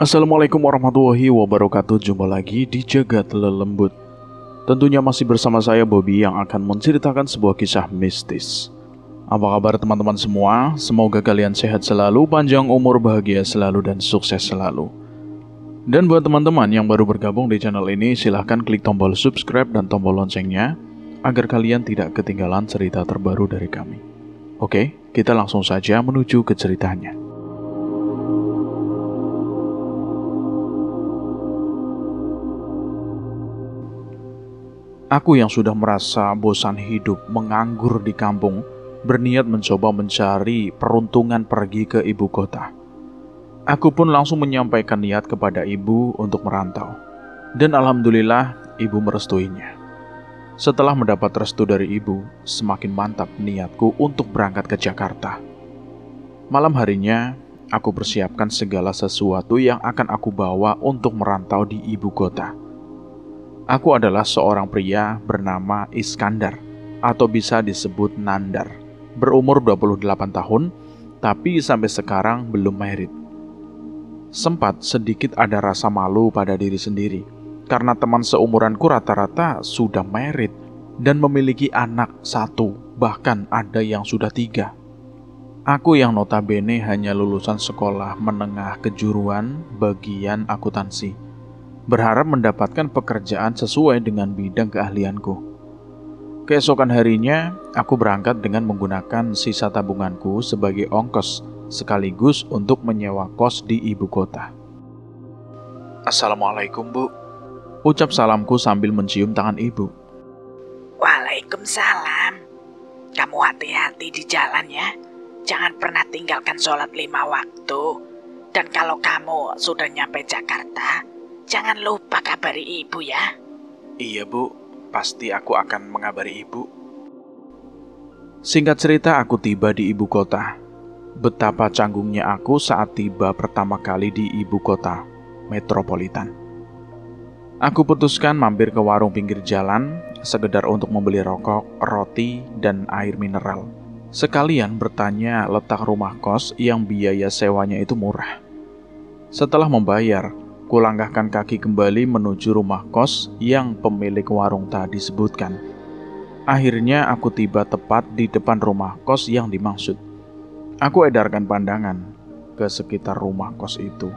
Assalamualaikum warahmatullahi wabarakatuh. Jumpa lagi di Jagat Lelembut. Tentunya masih bersama saya Bobby yang akan menceritakan sebuah kisah mistis. Apa kabar teman-teman semua? Semoga kalian sehat selalu, panjang umur, bahagia selalu, dan sukses selalu. Dan buat teman-teman yang baru bergabung di channel ini, silahkan klik tombol subscribe dan tombol loncengnya agar kalian tidak ketinggalan cerita terbaru dari kami. Oke, kita langsung saja menuju ke ceritanya. Aku yang sudah merasa bosan hidup menganggur di kampung, berniat mencoba mencari peruntungan pergi ke ibu kota. Aku pun langsung menyampaikan niat kepada ibu untuk merantau. Dan alhamdulillah, ibu merestuinya. Setelah mendapat restu dari ibu, semakin mantap niatku untuk berangkat ke Jakarta. Malam harinya, aku persiapkan segala sesuatu yang akan aku bawa untuk merantau di ibu kota. Aku adalah seorang pria bernama Iskandar, atau bisa disebut Nandar, berumur 28 tahun, tapi sampai sekarang belum married. Sempat sedikit ada rasa malu pada diri sendiri, karena teman seumuranku rata-rata sudah married dan memiliki anak 1, bahkan ada yang sudah 3. Aku yang notabene hanya lulusan sekolah menengah kejuruan bagian akuntansi, berharap mendapatkan pekerjaan sesuai dengan bidang keahlianku. Keesokan harinya, aku berangkat dengan menggunakan sisa tabunganku sebagai ongkos, sekaligus untuk menyewa kos di ibu kota. Assalamualaikum, Bu. Ucap salamku sambil mencium tangan ibu. Waalaikumsalam. Kamu hati-hati di jalan ya. Jangan pernah tinggalkan sholat 5 waktu. Dan kalau kamu sudah nyampe Jakarta, jangan lupa kabari ibu ya. Iya, Bu. Pasti aku akan mengabari ibu. Singkat cerita, aku tiba di ibu kota. Betapa canggungnya aku saat tiba pertama kali di ibu kota metropolitan. Aku putuskan mampir ke warung pinggir jalan, sekedar untuk membeli rokok, roti, dan air mineral. Sekalian bertanya letak rumah kos yang biaya sewanya itu murah. Setelah membayar, kulangkahkan kaki kembali menuju rumah kos yang pemilik warung tadi sebutkan. Akhirnya aku tiba tepat di depan rumah kos yang dimaksud. Aku edarkan pandangan ke sekitar rumah kos itu.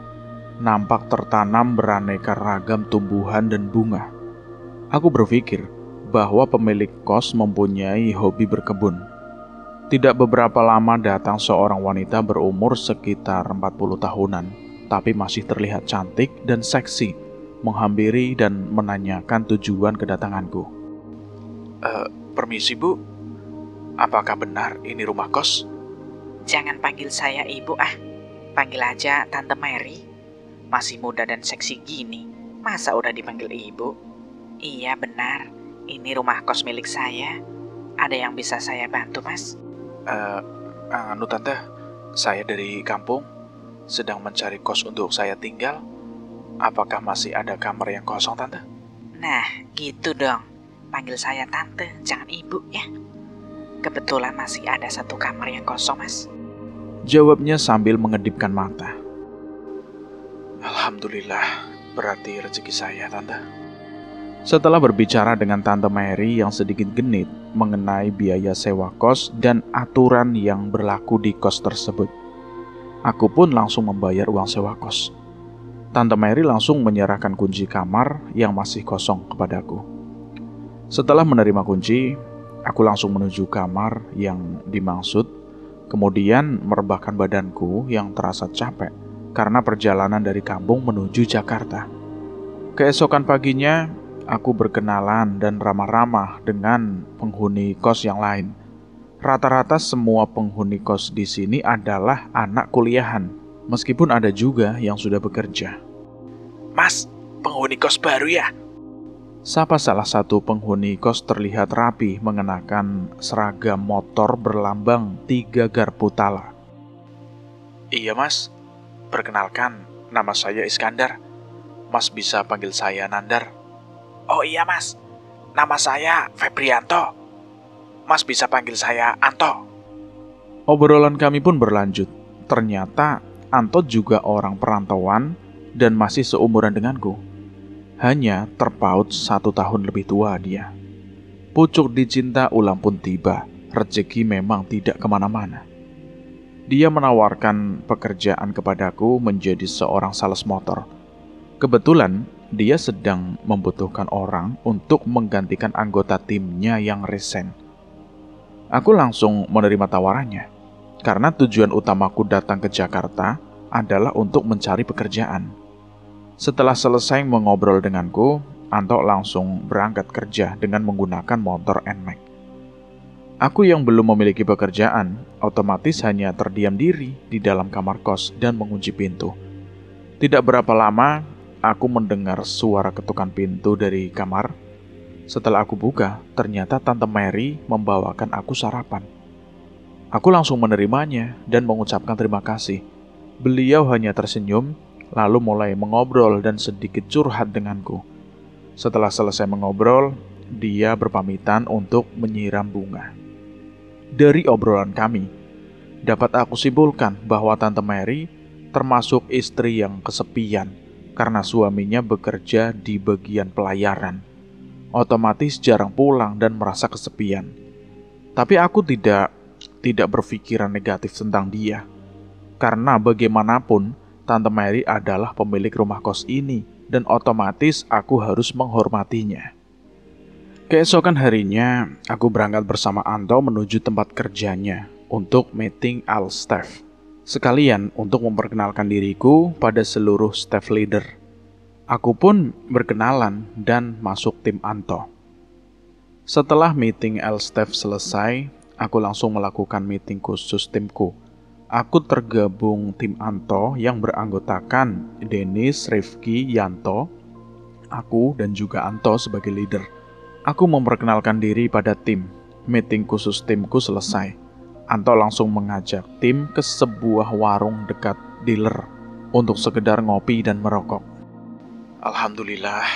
Nampak tertanam beraneka ragam tumbuhan dan bunga. Aku berpikir bahwa pemilik kos mempunyai hobi berkebun. Tidak beberapa lama datang seorang wanita berumur sekitar 40 tahunan, tapi masih terlihat cantik dan seksi, menghampiri dan menanyakan tujuan kedatanganku. Permisi, Bu. Apakah benar ini rumah kos? Jangan panggil saya ibu Panggil aja Tante Mary. Masih muda dan seksi gini, masa udah dipanggil ibu? Iya benar, ini rumah kos milik saya. Ada yang bisa saya bantu, Mas? Tante, saya dari kampung, sedang mencari kos untuk saya tinggal. Apakah masih ada kamar yang kosong, Tante? Nah, gitu dong. Panggil saya Tante, jangan ibu ya. Kebetulan masih ada 1 kamar yang kosong, Mas. Jawabnya sambil mengedipkan mata. Alhamdulillah, berarti rezeki saya, Tante. Setelah berbicara dengan Tante Mary yang sedikit genit mengenai biaya sewa kos dan aturan yang berlaku di kos tersebut, aku pun langsung membayar uang sewa kos. Tante Mary langsung menyerahkan kunci kamar yang masih kosong kepadaku. Setelah menerima kunci, aku langsung menuju kamar yang dimaksud, kemudian merebahkan badanku yang terasa capek karena perjalanan dari kampung menuju Jakarta. Keesokan paginya, aku berkenalan dan ramah-ramah dengan penghuni kos yang lain. Rata-rata semua penghuni kos di sini adalah anak kuliahan, meskipun ada juga yang sudah bekerja. Mas, penghuni kos baru ya? Sapa salah satu penghuni kos terlihat rapi mengenakan seragam motor berlambang 3 garpu tala. Iya, Mas. Perkenalkan, nama saya Iskandar. Mas bisa panggil saya Nandar. Oh iya, Mas. Nama saya Febrianto. Mas bisa panggil saya Anto. Obrolan kami pun berlanjut. Ternyata Anto juga orang perantauan dan masih seumuran denganku. Hanya terpaut 1 tahun lebih tua dia. Pucuk dicinta ulang pun tiba. Rezeki memang tidak kemana-mana. Dia menawarkan pekerjaan kepadaku menjadi seorang sales motor. Kebetulan dia sedang membutuhkan orang untuk menggantikan anggota timnya yang resign. Aku langsung menerima tawarannya, karena tujuan utamaku datang ke Jakarta adalah untuk mencari pekerjaan. Setelah selesai mengobrol denganku, Anto langsung berangkat kerja dengan menggunakan motor NMAX. Aku yang belum memiliki pekerjaan, otomatis hanya terdiam diri di dalam kamar kos dan mengunci pintu. Tidak berapa lama, aku mendengar suara ketukan pintu dari kamar. Setelah aku buka, ternyata Tante Mary membawakan aku sarapan. Aku langsung menerimanya dan mengucapkan terima kasih. Beliau hanya tersenyum, lalu mulai mengobrol dan sedikit curhat denganku. Setelah selesai mengobrol, dia berpamitan untuk menyiram bunga. Dari obrolan kami, dapat aku simpulkan bahwa Tante Mary termasuk istri yang kesepian karena suaminya bekerja di bagian pelayaran. Otomatis jarang pulang dan merasa kesepian. Tapi aku tidak berpikiran negatif tentang dia. Karena bagaimanapun, Tante Mary adalah pemilik rumah kos ini dan otomatis aku harus menghormatinya. Keesokan harinya, aku berangkat bersama Anto menuju tempat kerjanya untuk meeting all staff. Sekalian untuk memperkenalkan diriku pada seluruh staff leader. Aku pun berkenalan dan masuk tim Anto. Setelah meeting all staff selesai, aku langsung melakukan meeting khusus timku. Aku tergabung tim Anto yang beranggotakan Denis, Rifki, Yanto, aku dan juga Anto sebagai leader. Aku memperkenalkan diri pada tim. Meeting khusus timku selesai. Anto langsung mengajak tim ke sebuah warung dekat dealer untuk sekedar ngopi dan merokok. Alhamdulillah,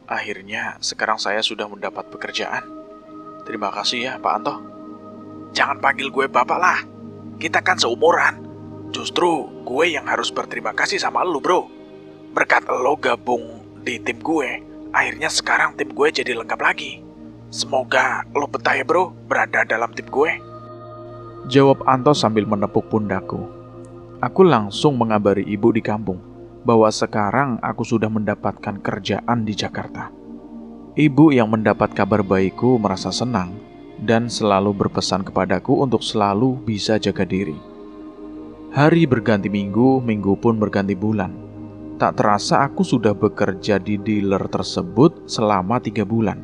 akhirnya sekarang saya sudah mendapat pekerjaan. Terima kasih ya Pak Anto. Jangan panggil gue bapak lah. Kita kan seumuran. Justru gue yang harus berterima kasih sama lu, bro. Berkat lo gabung di tim gue, akhirnya sekarang tim gue jadi lengkap lagi. Semoga lo betah ya, bro, berada dalam tim gue. Jawab Anto sambil menepuk pundakku. Aku langsung mengabari ibu di kampung bahwa sekarang aku sudah mendapatkan kerjaan di Jakarta. Ibu yang mendapat kabar baikku merasa senang dan selalu berpesan kepadaku untuk selalu bisa jaga diri. Hari berganti minggu, minggu pun berganti bulan. Tak terasa aku sudah bekerja di dealer tersebut selama 3 bulan.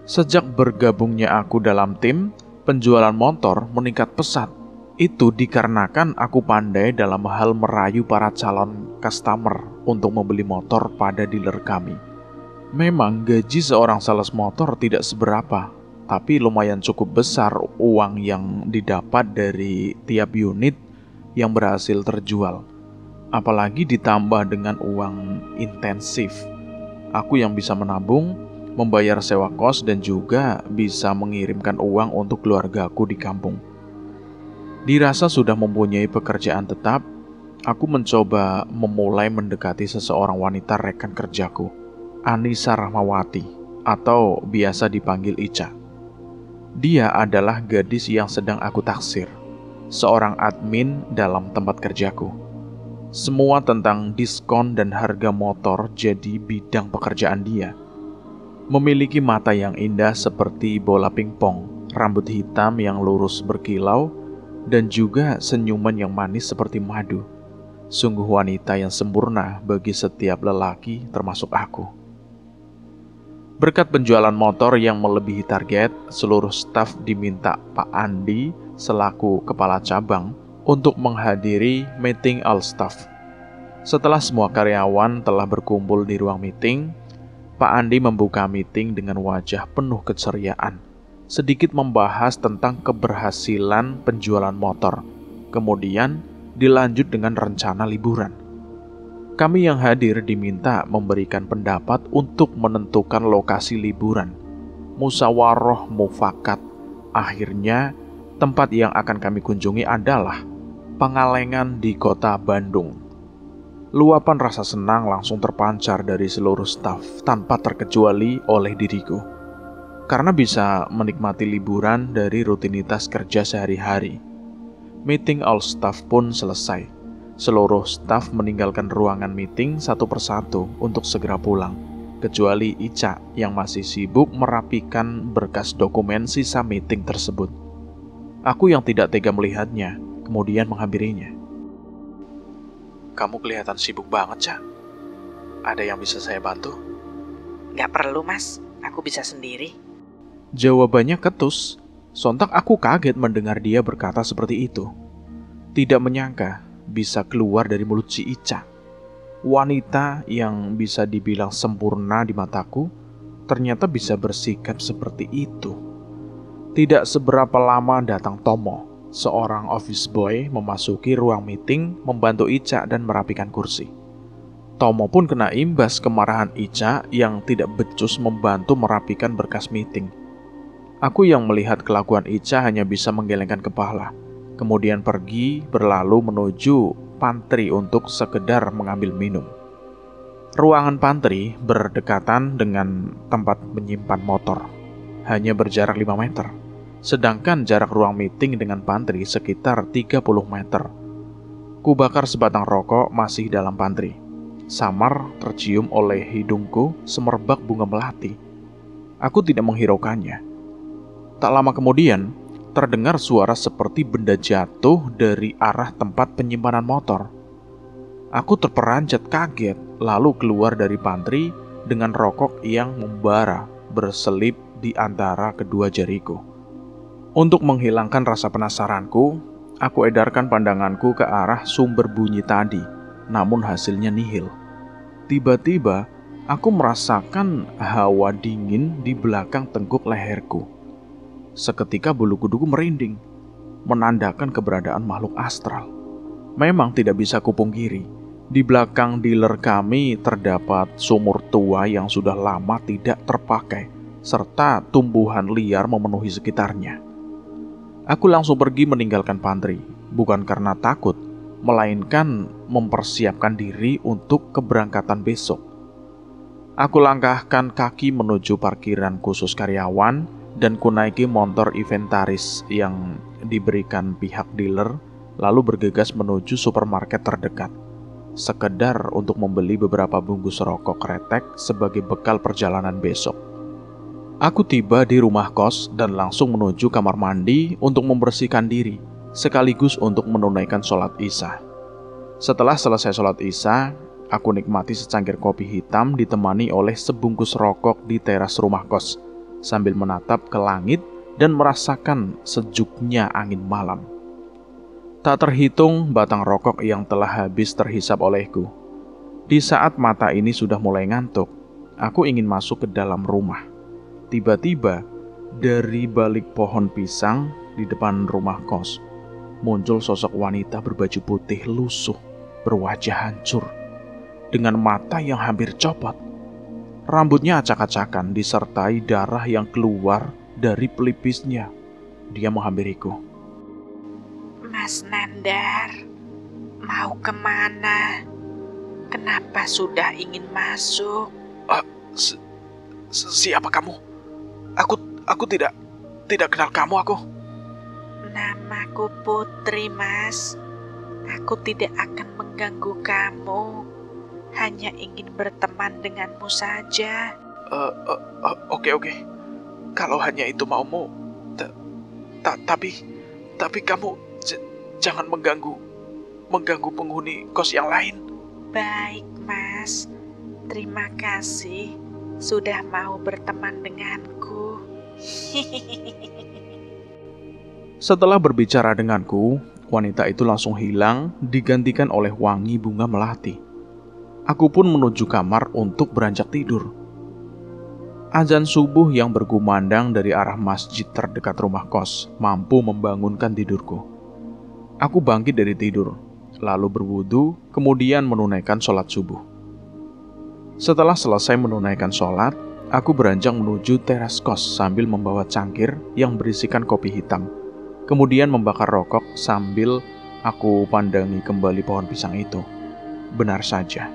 Sejak bergabungnya aku dalam tim, penjualan motor meningkat pesat. Itu dikarenakan aku pandai dalam hal merayu para calon customer untuk membeli motor pada dealer kami. Memang gaji seorang sales motor tidak seberapa, tapi lumayan cukup besar uang yang didapat dari tiap unit yang berhasil terjual. Apalagi ditambah dengan uang intensif. Aku yang bisa menabung, membayar sewa kos dan juga bisa mengirimkan uang untuk keluargaku di kampung. Dirasa sudah mempunyai pekerjaan tetap, aku mencoba memulai mendekati seseorang wanita rekan kerjaku, Anissa Rahmawati, atau biasa dipanggil Ica. Dia adalah gadis yang sedang aku taksir, seorang admin dalam tempat kerjaku. Semua tentang diskon dan harga motor jadi bidang pekerjaan dia. Memiliki mata yang indah seperti bola pingpong, rambut hitam yang lurus berkilau, dan juga senyuman yang manis seperti madu. Sungguh wanita yang sempurna bagi setiap lelaki termasuk aku. Berkat penjualan motor yang melebihi target, seluruh staf diminta Pak Andi selaku kepala cabang untuk menghadiri meeting all staff. Setelah semua karyawan telah berkumpul di ruang meeting, Pak Andi membuka meeting dengan wajah penuh keceriaan. Sedikit membahas tentang keberhasilan penjualan motor. Kemudian dilanjut dengan rencana liburan. Kami yang hadir diminta memberikan pendapat untuk menentukan lokasi liburan. Musyawarah mufakat. Akhirnya, tempat yang akan kami kunjungi adalah Pangalengan di kota Bandung. Luapan rasa senang langsung terpancar dari seluruh staf tanpa terkecuali oleh diriku. Karena bisa menikmati liburan dari rutinitas kerja sehari-hari. Meeting all staff pun selesai. Seluruh staf meninggalkan ruangan meeting satu persatu untuk segera pulang. Kecuali Ica yang masih sibuk merapikan berkas dokumen sisa meeting tersebut. Aku yang tidak tega melihatnya, kemudian menghampirinya. Kamu kelihatan sibuk banget, Ca. Ada yang bisa saya bantu? Gak perlu, Mas. Aku bisa sendiri. Jawabannya ketus. Sontak aku kaget mendengar dia berkata seperti itu. Tidak menyangka bisa keluar dari mulut si Ica. Wanita yang bisa dibilang sempurna di mataku, ternyata bisa bersikap seperti itu. Tidak seberapa lama datang Tomo. Seorang office boy memasuki ruang meeting, membantu Ica dan merapikan kursi. Tomo pun kena imbas kemarahan Ica yang tidak becus membantu merapikan berkas meeting. Aku yang melihat kelakuan Ica hanya bisa menggelengkan kepala, kemudian pergi berlalu menuju pantry untuk sekedar mengambil minum. Ruangan pantry berdekatan dengan tempat menyimpan motor, hanya berjarak 5 meter. Sedangkan jarak ruang meeting dengan pantry sekitar 30 meter. Ku bakar sebatang rokok masih dalam pantry. Samar tercium oleh hidungku semerbak bunga melati. Aku tidak menghiraukannya. Tak lama kemudian, terdengar suara seperti benda jatuh dari arah tempat penyimpanan motor. Aku terperanjat kaget, lalu keluar dari pantry dengan rokok yang membara berselip di antara kedua jariku. Untuk menghilangkan rasa penasaranku, aku edarkan pandanganku ke arah sumber bunyi tadi, namun hasilnya nihil. Tiba-tiba, aku merasakan hawa dingin di belakang tengkuk leherku. Seketika bulu kuduku merinding, menandakan keberadaan makhluk astral. Memang tidak bisa kupungkiri, di belakang dealer kami terdapat sumur tua yang sudah lama tidak terpakai, serta tumbuhan liar memenuhi sekitarnya. Aku langsung pergi meninggalkan pantry, bukan karena takut, melainkan mempersiapkan diri untuk keberangkatan besok. Aku langkahkan kaki menuju parkiran khusus karyawan dan kunaiki motor inventaris yang diberikan pihak dealer, lalu bergegas menuju supermarket terdekat, sekedar untuk membeli beberapa bungkus rokok kretek sebagai bekal perjalanan besok. Aku tiba di rumah kos dan langsung menuju kamar mandi untuk membersihkan diri, sekaligus untuk menunaikan sholat isya. Setelah selesai sholat isya, aku nikmati secangkir kopi hitam ditemani oleh sebungkus rokok di teras rumah kos, sambil menatap ke langit dan merasakan sejuknya angin malam. Tak terhitung batang rokok yang telah habis terhisap olehku. Di saat mata ini sudah mulai ngantuk, aku ingin masuk ke dalam rumah. Tiba-tiba, dari balik pohon pisang di depan rumah kos, muncul sosok wanita berbaju putih lusuh, berwajah hancur, dengan mata yang hampir copot. Rambutnya acak-acakan disertai darah yang keluar dari pelipisnya. Dia menghampiriku. Mas Nandar, mau kemana? Kenapa sudah ingin masuk? Siapa kamu? Aku tidak kenal kamu aku. Namaku Putri, Mas. Aku tidak akan mengganggu kamu. Hanya ingin berteman denganmu saja. Oke. Kalau hanya itu maumu, tapi kamu jangan mengganggu penghuni kos yang lain. Baik, Mas. Terima kasih sudah mau berteman denganku. Setelah berbicara denganku, wanita itu langsung hilang, digantikan oleh wangi bunga melati. Aku pun menuju kamar untuk beranjak tidur. Azan subuh yang berkumandang dari arah masjid terdekat rumah kos mampu membangunkan tidurku. Aku bangkit dari tidur, lalu berwudu, kemudian menunaikan sholat subuh. Setelah selesai menunaikan sholat, aku beranjak menuju teras kos sambil membawa cangkir yang berisikan kopi hitam. Kemudian membakar rokok sambil aku pandangi kembali pohon pisang itu. Benar saja.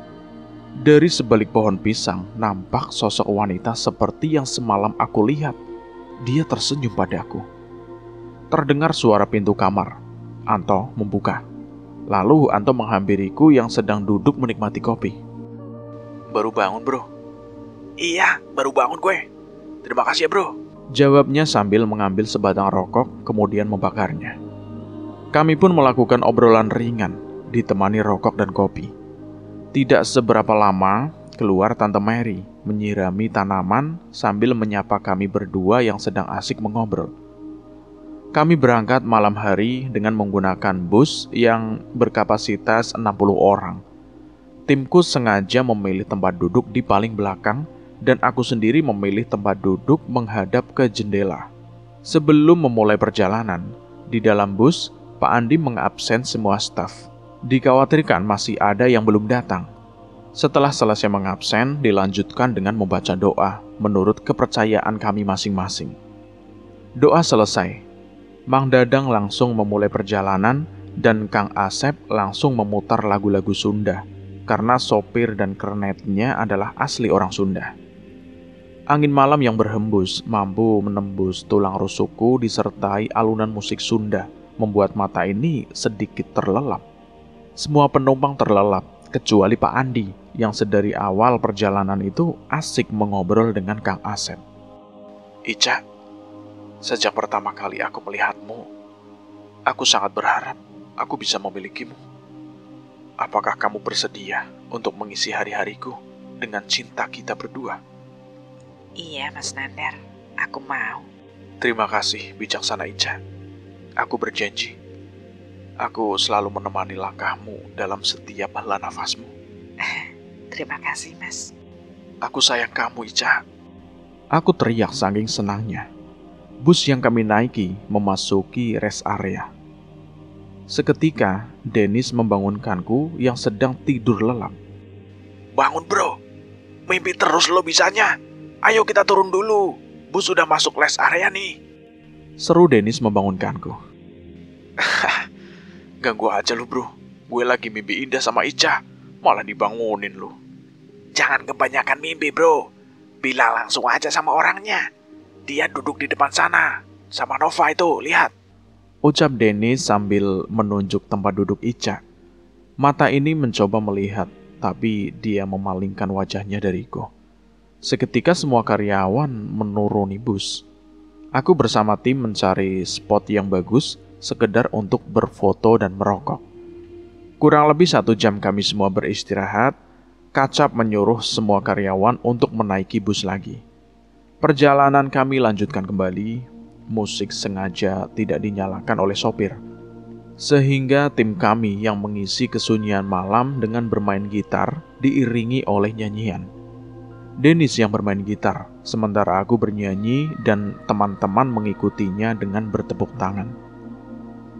Dari sebalik pohon pisang nampak sosok wanita seperti yang semalam aku lihat. Dia tersenyum padaku. Terdengar suara pintu kamar. Anto membuka. Lalu Anto menghampiriku yang sedang duduk menikmati kopi. Baru bangun bro? Iya, baru bangun gue. Terima kasih ya bro. Jawabnya sambil mengambil sebatang rokok kemudian membakarnya. Kami pun melakukan obrolan ringan ditemani rokok dan kopi. Tidak seberapa lama keluar Tante Mary menyirami tanaman sambil menyapa kami berdua yang sedang asik mengobrol. Kami berangkat malam hari dengan menggunakan bus yang berkapasitas 60 orang. Timku sengaja memilih tempat duduk di paling belakang dan aku sendiri memilih tempat duduk menghadap ke jendela. Sebelum memulai perjalanan, di dalam bus, Pak Andi mengabsen semua staf. Dikhawatirkan masih ada yang belum datang. Setelah selesai mengabsen, dilanjutkan dengan membaca doa menurut kepercayaan kami masing-masing. Doa selesai. Mang Dadang langsung memulai perjalanan dan Kang Asep langsung memutar lagu-lagu Sunda karena sopir dan kernetnya adalah asli orang Sunda. Angin malam yang berhembus mampu menembus tulang rusukku disertai alunan musik Sunda membuat mata ini sedikit terlelap. Semua penumpang terlelap kecuali Pak Andi yang sedari awal perjalanan itu asik mengobrol dengan Kang Asep. Ica, sejak pertama kali aku melihatmu, aku sangat berharap aku bisa memilikimu. Apakah kamu bersedia untuk mengisi hari-hariku dengan cinta kita berdua? Iya, Mas Nandar. Aku mau. Terima kasih, bijaksana Ica. Aku berjanji, aku selalu menemani langkahmu dalam setiap hela nafasmu. Terima kasih, Mas. Aku sayang kamu, Ica. Aku teriak saking senangnya. Bus yang kami naiki memasuki rest area. Seketika, Dennis membangunkanku yang sedang tidur lelap. Bangun bro, mimpi terus lo bisanya. Ayo kita turun dulu, bus sudah masuk rest area nih. Seru Dennis membangunkanku. Ganggu aja lu bro, gue lagi mimpi indah sama Ica, malah dibangunin lu. Jangan kebanyakan mimpi bro, bilang langsung aja sama orangnya. Dia duduk di depan sana, sama Nova itu, lihat. Ucap Dennis sambil menunjuk tempat duduk Ica. Mata ini mencoba melihat, tapi dia memalingkan wajahnya dariku. Seketika semua karyawan menuruni bus. Aku bersama tim mencari spot yang bagus, sekedar untuk berfoto dan merokok. Kurang lebih 1 jam kami semua beristirahat. Kacap menyuruh semua karyawan untuk menaiki bus lagi. Perjalanan kami lanjutkan kembali. Musik sengaja tidak dinyalakan oleh sopir, sehingga tim kami yang mengisi kesunyian malam dengan bermain gitar diiringi oleh nyanyian. Dennis yang bermain gitar, sementara aku bernyanyi dan teman-teman mengikutinya dengan bertepuk tangan.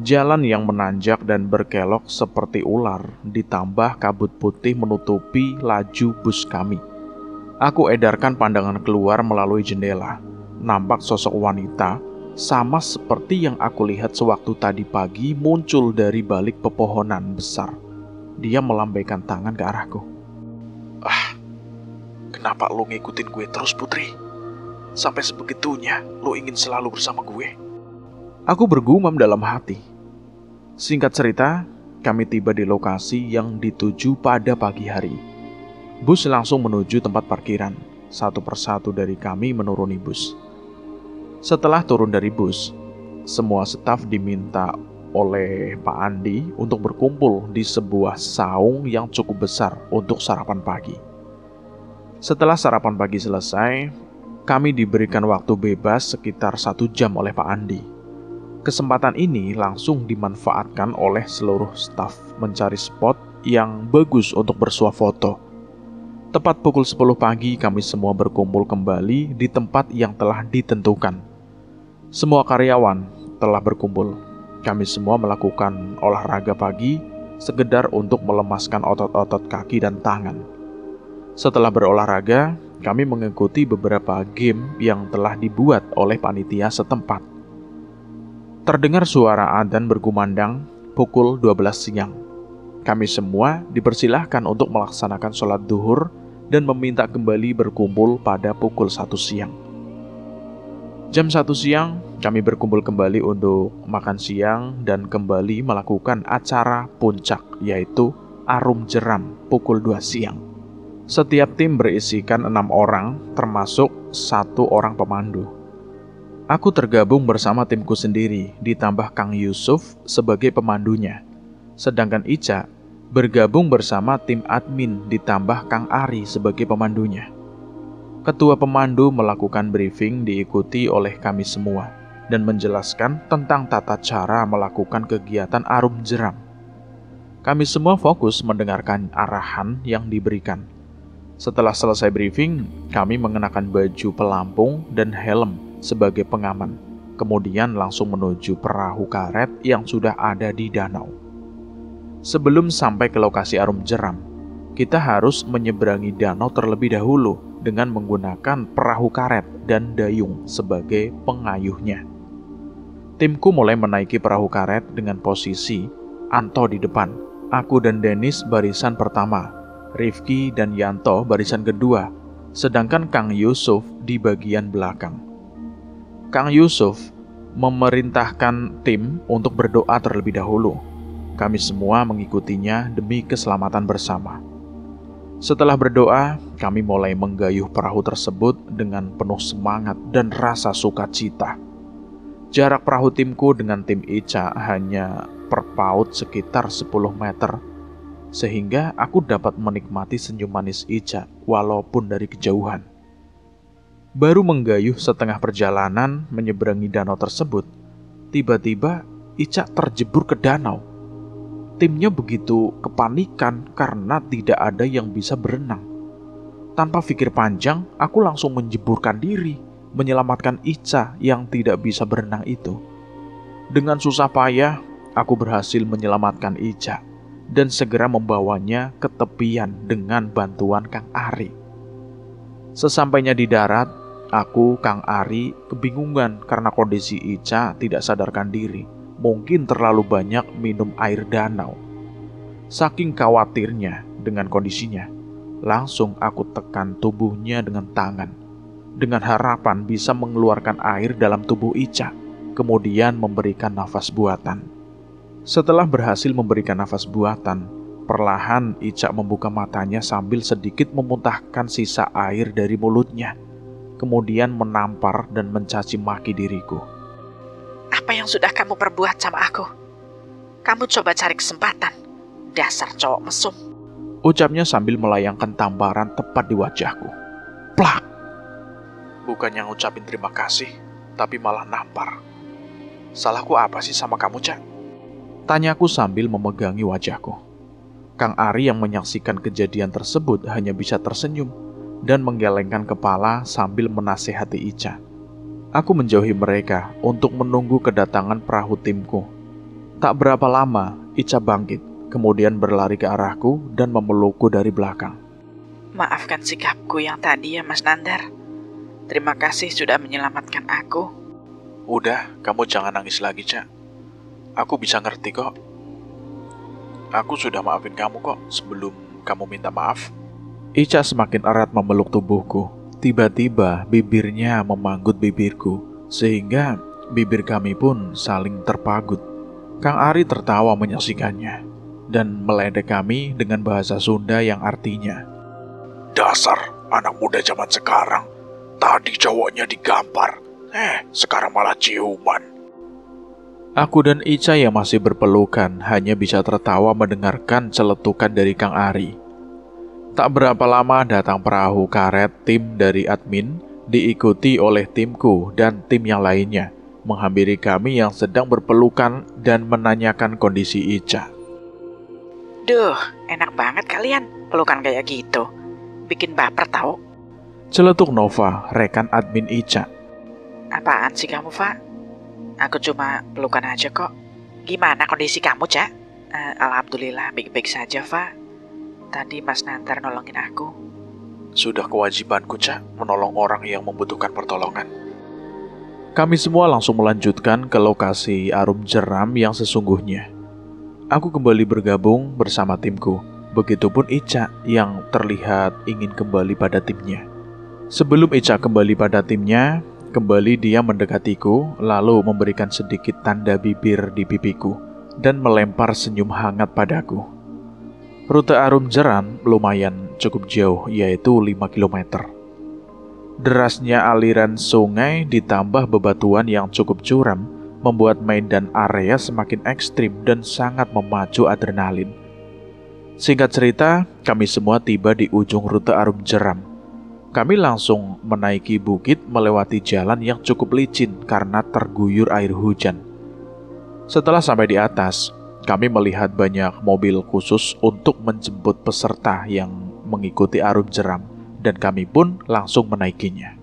Jalan yang menanjak dan berkelok seperti ular, ditambah kabut putih menutupi laju bus kami. Aku edarkan pandangan keluar melalui jendela. Nampak sosok wanita, sama seperti yang aku lihat sewaktu tadi pagi muncul dari balik pepohonan besar. Dia melambaikan tangan ke arahku. Kenapa lo ngikutin gue terus Putri? Sampai sebegitunya lo ingin selalu bersama gue? Aku bergumam dalam hati. Singkat cerita, kami tiba di lokasi yang dituju pada pagi hari. Bus langsung menuju tempat parkiran. Satu persatu dari kami menuruni bus. Setelah turun dari bus, semua staf diminta oleh Pak Andi untuk berkumpul di sebuah saung yang cukup besar untuk sarapan pagi. Setelah sarapan pagi selesai, kami diberikan waktu bebas sekitar 1 jam oleh Pak Andi. Kesempatan ini langsung dimanfaatkan oleh seluruh staf mencari spot yang bagus untuk bersuah foto. Tepat pukul 10 pagi kami semua berkumpul kembali di tempat yang telah ditentukan. Semua karyawan telah berkumpul. Kami semua melakukan olahraga pagi, sekedar untuk melemaskan otot-otot kaki dan tangan. Setelah berolahraga, kami mengikuti beberapa game yang telah dibuat oleh panitia setempat. Terdengar suara adzan berkumandang pukul 12 siang. kami semua dipersilahkan untuk melaksanakan sholat duhur dan meminta kembali berkumpul pada pukul 1 siang. Jam 1 siang, kami berkumpul kembali untuk makan siang dan kembali melakukan acara puncak, yaitu arum jeram pukul 2 siang. Setiap tim berisikan 6 orang, termasuk 1 orang pemandu. Aku tergabung bersama timku sendiri, ditambah Kang Yusuf sebagai pemandunya. Sedangkan Ica bergabung bersama tim admin, ditambah Kang Ari sebagai pemandunya. Ketua pemandu melakukan briefing diikuti oleh kami semua dan menjelaskan tentang tata cara melakukan kegiatan arum jeram. Kami semua fokus mendengarkan arahan yang diberikan. Setelah selesai briefing, kami mengenakan baju pelampung dan helm sebagai pengaman, kemudian langsung menuju perahu karet yang sudah ada di danau. Sebelum sampai ke lokasi arum jeram, kita harus menyeberangi danau terlebih dahulu dengan menggunakan perahu karet dan dayung sebagai pengayuhnya. Timku mulai menaiki perahu karet dengan posisi Anto di depan, aku dan Dennis barisan pertama, Rifki dan Yanto barisan kedua, sedangkan Kang Yusuf di bagian belakang. Kang Yusuf memerintahkan tim untuk berdoa terlebih dahulu. Kami semua mengikutinya demi keselamatan bersama. Setelah berdoa, kami mulai menggayuh perahu tersebut dengan penuh semangat dan rasa sukacita. Jarak perahu timku dengan tim Ica hanya perpaut sekitar 10 meter, sehingga aku dapat menikmati senyum manis Ica walaupun dari kejauhan. Baru menggayuh setengah perjalanan menyeberangi danau tersebut, tiba-tiba Ica terjebur ke danau. Timnya begitu kepanikan karena tidak ada yang bisa berenang. Tanpa pikir panjang, aku langsung menjeburkan diri, menyelamatkan Ica yang tidak bisa berenang itu. Dengan susah payah, aku berhasil menyelamatkan Ica dan segera membawanya ke tepian dengan bantuan Kang Ari. Sesampainya di darat, aku, Kang Ari, kebingungan karena kondisi Ica tidak sadarkan diri. Mungkin terlalu banyak minum air danau. Saking khawatirnya dengan kondisinya, langsung aku tekan tubuhnya dengan tangan, dengan harapan bisa mengeluarkan air dalam tubuh Ica, kemudian memberikan nafas buatan. Setelah berhasil memberikan nafas buatan, perlahan Ica membuka matanya sambil sedikit memuntahkan sisa air dari mulutnya, kemudian menampar dan mencaci maki diriku. Apa yang sudah kamu perbuat sama aku? Kamu coba cari kesempatan. Dasar cowok mesum. Ucapnya sambil melayangkan tamparan tepat di wajahku. Plak! Bukannya ngucapin terima kasih, tapi malah nampar. Salahku apa sih sama kamu, Cak? Tanyaku sambil memegangi wajahku. Kang Ari yang menyaksikan kejadian tersebut hanya bisa tersenyum dan menggelengkan kepala sambil menasehati Ica. Aku menjauhi mereka untuk menunggu kedatangan perahu timku. Tak berapa lama, Ica bangkit, kemudian berlari ke arahku dan memelukku dari belakang. Maafkan sikapku yang tadi ya Mas Nandar. Terima kasih sudah menyelamatkan aku. Udah, kamu jangan nangis lagi, Cak. Aku bisa ngerti kok. Aku sudah maafin kamu kok sebelum kamu minta maaf. Ica semakin erat memeluk tubuhku. Tiba-tiba bibirnya memanggut bibirku, sehingga bibir kami pun saling terpagut. Kang Ari tertawa menyaksikannya, dan meledek kami dengan bahasa Sunda yang artinya, Dasar anak muda zaman sekarang, tadi cowoknya digampar, sekarang malah ciuman. Aku dan Ica yang masih berpelukan hanya bisa tertawa mendengarkan celetukan dari Kang Ari. Tak berapa lama datang perahu karet tim dari admin, diikuti oleh timku dan tim yang lainnya, menghampiri kami yang sedang berpelukan dan menanyakan kondisi Ica. Duh, enak banget kalian pelukan kayak gitu. Bikin baper tau. Celetuk Nova, rekan admin Ica. Apaan sih kamu, Fa? Aku cuma pelukan aja kok. Gimana kondisi kamu, Cak? Alhamdulillah, baik-baik saja, Fa. Tadi Mas Nandar nolongin aku. Sudah kewajibanku, Cak, menolong orang yang membutuhkan pertolongan. Kami semua langsung melanjutkan ke lokasi arum jeram yang sesungguhnya. Aku kembali bergabung bersama timku. Begitupun Ica yang terlihat ingin kembali pada timnya. Sebelum Ica kembali pada timnya, kembali dia mendekatiku, lalu memberikan sedikit tanda bibir di pipiku, dan melempar senyum hangat padaku. Rute Arum Jeram lumayan cukup jauh, yaitu 5 km. Derasnya aliran sungai ditambah bebatuan yang cukup curam, membuat medan area semakin ekstrim dan sangat memacu adrenalin. Singkat cerita, kami semua tiba di ujung rute Arum Jeram. Kami langsung menaiki bukit melewati jalan yang cukup licin karena terguyur air hujan. Setelah sampai di atas, kami melihat banyak mobil khusus untuk menjemput peserta yang mengikuti Arum Jeram, dan kami pun langsung menaikinya.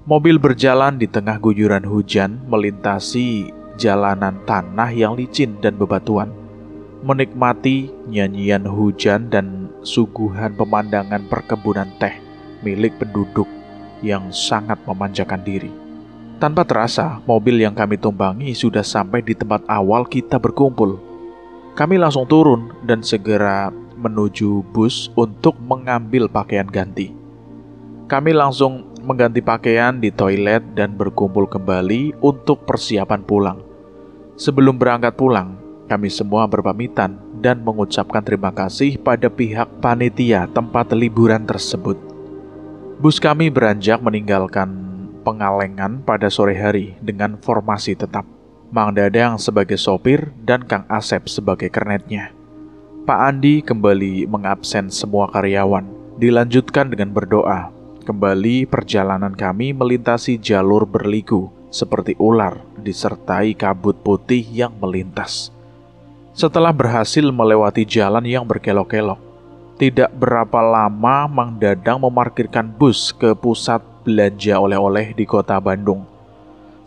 Mobil berjalan di tengah guyuran hujan melintasi jalanan tanah yang licin dan bebatuan, menikmati nyanyian hujan dan suguhan pemandangan perkebunan teh milik penduduk yang sangat memanjakan diri. Tanpa terasa, mobil yang kami tumpangi sudah sampai di tempat awal kita berkumpul. Kami langsung turun dan segera menuju bus untuk mengambil pakaian ganti. Kami langsung mengganti pakaian di toilet dan berkumpul kembali untuk persiapan pulang. Sebelum berangkat pulang, kami semua berpamitan dan mengucapkan terima kasih pada pihak panitia tempat liburan tersebut. Bus kami beranjak meninggalkan Pengalengan pada sore hari dengan formasi tetap. Mang Dadang sebagai sopir dan Kang Asep sebagai kernetnya. Pak Andi kembali mengabsen semua karyawan. Dilanjutkan dengan berdoa. Kembali perjalanan kami melintasi jalur berliku seperti ular disertai kabut putih yang melintas. Setelah berhasil melewati jalan yang berkelok-kelok, tidak berapa lama Mang Dadang memarkirkan bus ke pusat belanja oleh-oleh di kota Bandung.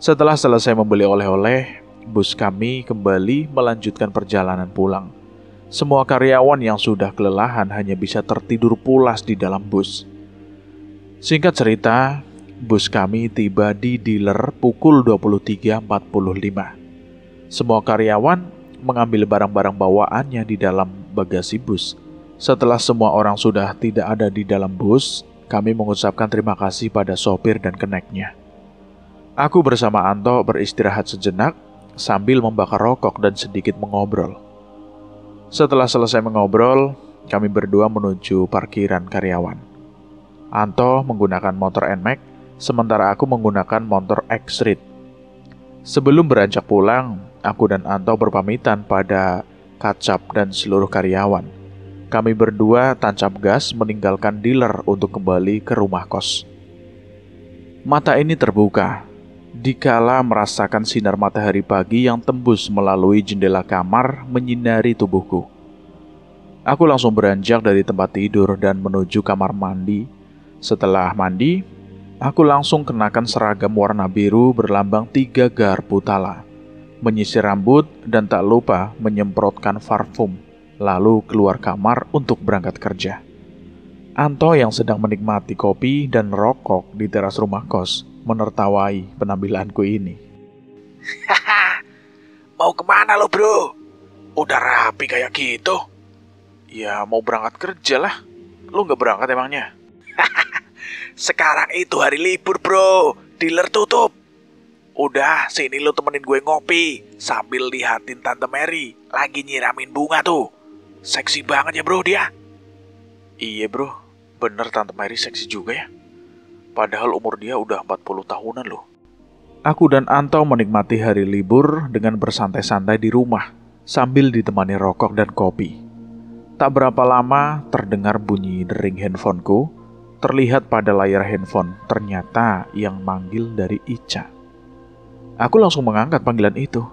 Setelah selesai membeli oleh-oleh, bus kami kembali melanjutkan perjalanan pulang. Semua karyawan yang sudah kelelahan hanya bisa tertidur pulas di dalam bus. Singkat cerita, bus kami tiba di dealer pukul 23.45. Semua karyawan mengambil barang-barang bawaannya di dalam bagasi bus. Setelah semua orang sudah tidak ada di dalam bus, kami mengucapkan terima kasih pada sopir dan keneknya. Aku bersama Anto beristirahat sejenak sambil membakar rokok dan sedikit mengobrol. Setelah selesai mengobrol, kami berdua menuju parkiran karyawan. Anto menggunakan motor NMAX, sementara aku menggunakan motor X-Street. Sebelum beranjak pulang, aku dan Anto berpamitan pada Kacap dan seluruh karyawan. Kami berdua tancap gas meninggalkan dealer untuk kembali ke rumah kos. Mata ini terbuka, dikala merasakan sinar matahari pagi yang tembus melalui jendela kamar menyinari tubuhku. Aku langsung beranjak dari tempat tidur dan menuju kamar mandi. Setelah mandi, aku langsung kenakan seragam warna biru berlambang 3 garpu tala, menyisir rambut dan tak lupa menyemprotkan parfum, lalu keluar kamar untuk berangkat kerja. Anto yang sedang menikmati kopi dan rokok di teras rumah kos menertawai penampilanku ini. Haha, mau kemana lo bro? Udah rapi kayak gitu. Ya mau berangkat kerja lah. Lu gak berangkat emangnya? Sekarang itu hari libur bro, dealer tutup. Udah, sini lo temenin gue ngopi sambil lihatin Tante Mary lagi nyiramin bunga tuh. Seksi banget ya bro dia. Iya bro, bener Tante Mary seksi juga ya. Padahal umur dia udah 40 tahunan loh. Aku dan Anto menikmati hari libur dengan bersantai-santai di rumah sambil ditemani rokok dan kopi. Tak berapa lama terdengar bunyi dering handphoneku. Terlihat pada layar handphone, ternyata yang manggil dari Ica. Aku langsung mengangkat panggilan itu.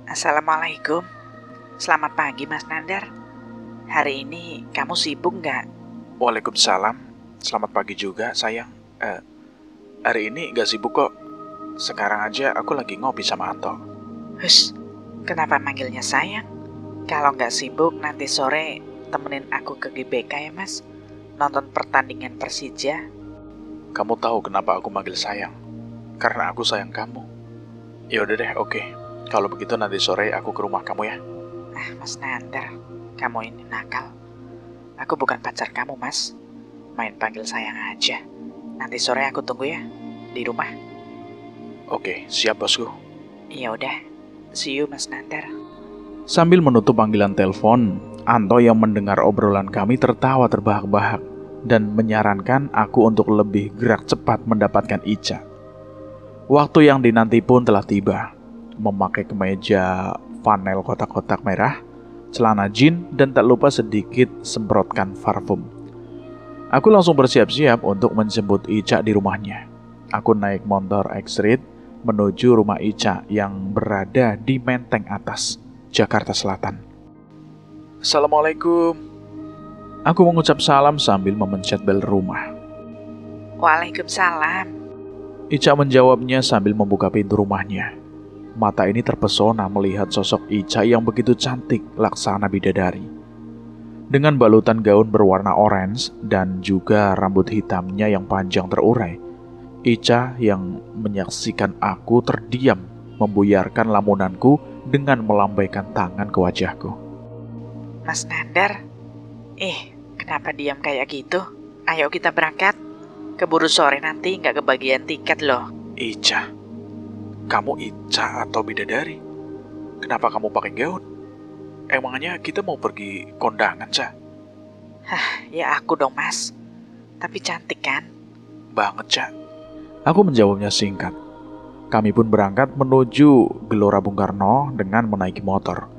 Assalamualaikum. Selamat pagi Mas Nandar. Hari ini kamu sibuk nggak? Waalaikumsalam. Selamat pagi juga sayang. Hari ini gak sibuk kok. Sekarang aja aku lagi ngopi sama Anto. Hus, kenapa manggilnya sayang? Kalau nggak sibuk nanti sore temenin aku ke GBK ya Mas. Nonton pertandingan Persija. Kamu tahu kenapa aku manggil sayang? Karena aku sayang kamu. Ya udah deh, oke. Kalau begitu nanti sore aku ke rumah kamu ya. Mas Nandar, kamu ini nakal. Aku bukan pacar kamu, Mas. Main panggil sayang aja. Nanti sore aku tunggu ya, di rumah. Oke, siap bosku. Ya udah, see you Mas Nandar. Sambil menutup panggilan telepon, Anto yang mendengar obrolan kami tertawa terbahak-bahak dan menyarankan aku untuk lebih gerak cepat mendapatkan Ica. Waktu yang dinanti pun telah tiba. Memakai kemeja flanel kotak-kotak merah, celana jeans, dan tak lupa sedikit semprotkan parfum. Aku langsung bersiap-siap untuk menjemput Ica di rumahnya. Aku naik motor X-Ray menuju rumah Ica yang berada di Menteng Atas, Jakarta Selatan. Assalamualaikum. Aku mengucap salam sambil memencet bel rumah. Waalaikumsalam. Ica menjawabnya sambil membuka pintu rumahnya. Mata ini terpesona melihat sosok Ica yang begitu cantik laksana bidadari. Dengan balutan gaun berwarna orange dan juga rambut hitamnya yang panjang terurai, Ica yang menyaksikan aku terdiam membuyarkan lamunanku dengan melambaikan tangan ke wajahku. Mas Nandar, kenapa diam kayak gitu? Ayo kita berangkat. Keburu sore nanti nggak kebagian tiket loh. Ica, kamu Ica atau bidadari? Kenapa kamu pakai gaun? Emangnya kita mau pergi kondangan, Ca? Ya aku dong Mas. Tapi cantik kan? Banget, Ca. Aku menjawabnya singkat. Kami pun berangkat menuju Gelora Bung Karno dengan menaiki motor.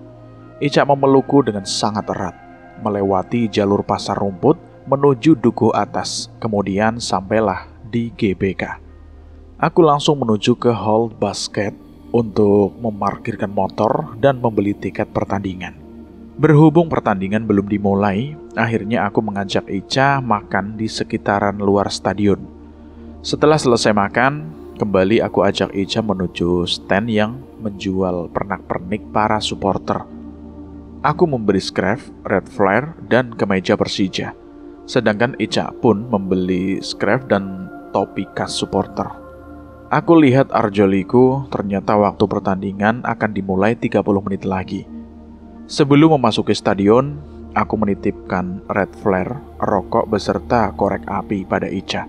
Ica memelukku dengan sangat erat, melewati jalur pasar rumput menuju Dukuh Atas, kemudian sampailah di GBK. Aku langsung menuju ke hall basket untuk memarkirkan motor dan membeli tiket pertandingan. Berhubung pertandingan belum dimulai, akhirnya aku mengajak Ica makan di sekitaran luar stadion. Setelah selesai makan, kembali aku ajak Ica menuju stand yang menjual pernak-pernik para supporter. Aku memberi scarf, red flare, dan kemeja Persija. Sedangkan Ica pun membeli scarf dan topi khas supporter. Aku lihat arjoliku, ternyata waktu pertandingan akan dimulai 30 menit lagi. Sebelum memasuki stadion, aku menitipkan red flare, rokok beserta korek api pada Ica.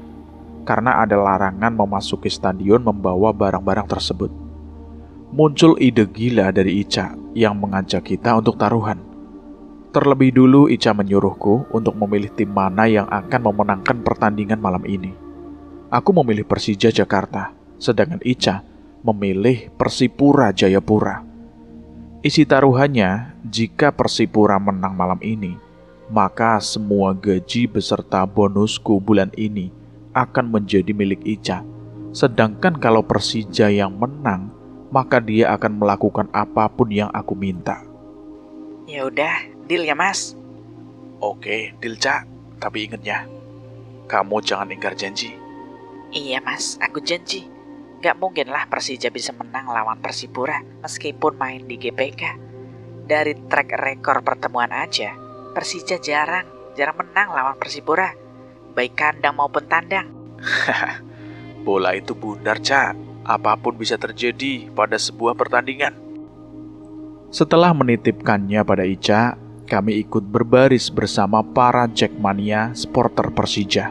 Karena ada larangan memasuki stadion membawa barang-barang tersebut. Muncul ide gila dari Ica yang mengajak kita untuk taruhan. Terlebih dulu Ica menyuruhku untuk memilih tim mana yang akan memenangkan pertandingan malam ini. Aku memilih Persija Jakarta, sedangkan Ica memilih Persipura Jayapura. Isi taruhannya, jika Persipura menang malam ini, maka semua gaji beserta bonusku bulan ini akan menjadi milik Ica. Sedangkan kalau Persija yang menang, maka dia akan melakukan apapun yang aku minta. Ya udah, deal ya Mas. Oke, deal, Ca. Tapi inget ya, kamu jangan ingkar janji. Iya Mas, aku janji. Gak mungkin lah Persija bisa menang lawan Persipura meskipun main di GBK. Dari track rekor pertemuan aja, Persija jarang menang lawan Persipura, baik kandang maupun tandang. Bola itu bundar, Ca. Apapun bisa terjadi pada sebuah pertandingan. Setelah menitipkannya pada Ica, kami ikut berbaris bersama para Jackmania supporter Persija.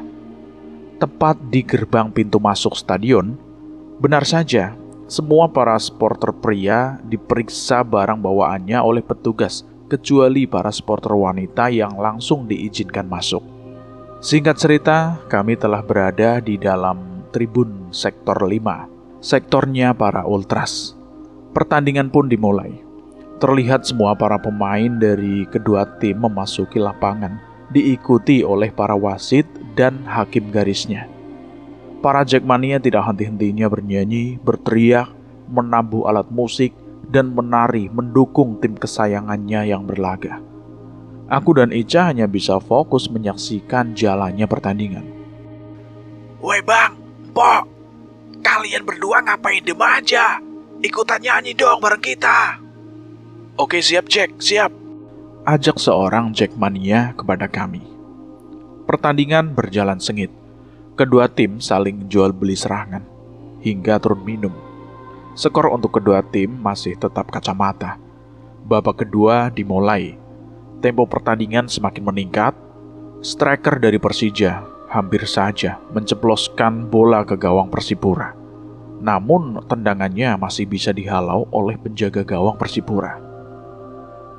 Tepat di gerbang pintu masuk stadion, benar saja, semua para supporter pria diperiksa barang bawaannya oleh petugas, kecuali para supporter wanita yang langsung diizinkan masuk. Singkat cerita, kami telah berada di dalam tribun sektor 5, sektornya para ultras. Pertandingan pun dimulai. Terlihat semua para pemain dari kedua tim memasuki lapangan, diikuti oleh para wasit dan hakim garisnya. Para Jackmania tidak henti-hentinya bernyanyi, berteriak, menabuh alat musik, dan menari mendukung tim kesayangannya yang berlaga. Aku dan Ica hanya bisa fokus menyaksikan jalannya pertandingan. Woi bang, Pok, kalian berdua ngapain diem aja? Ikutan nyanyi dong bareng kita. Oke siap Jack, siap. Ajak seorang Jackmania kepada kami. Pertandingan berjalan sengit. Kedua tim saling jual beli serangan, hingga turun minum. Skor untuk kedua tim masih tetap kacamata. Babak kedua dimulai. Tempo pertandingan semakin meningkat. Striker dari Persija hampir saja menceploskan bola ke gawang Persipura. Namun tendangannya masih bisa dihalau oleh penjaga gawang Persipura.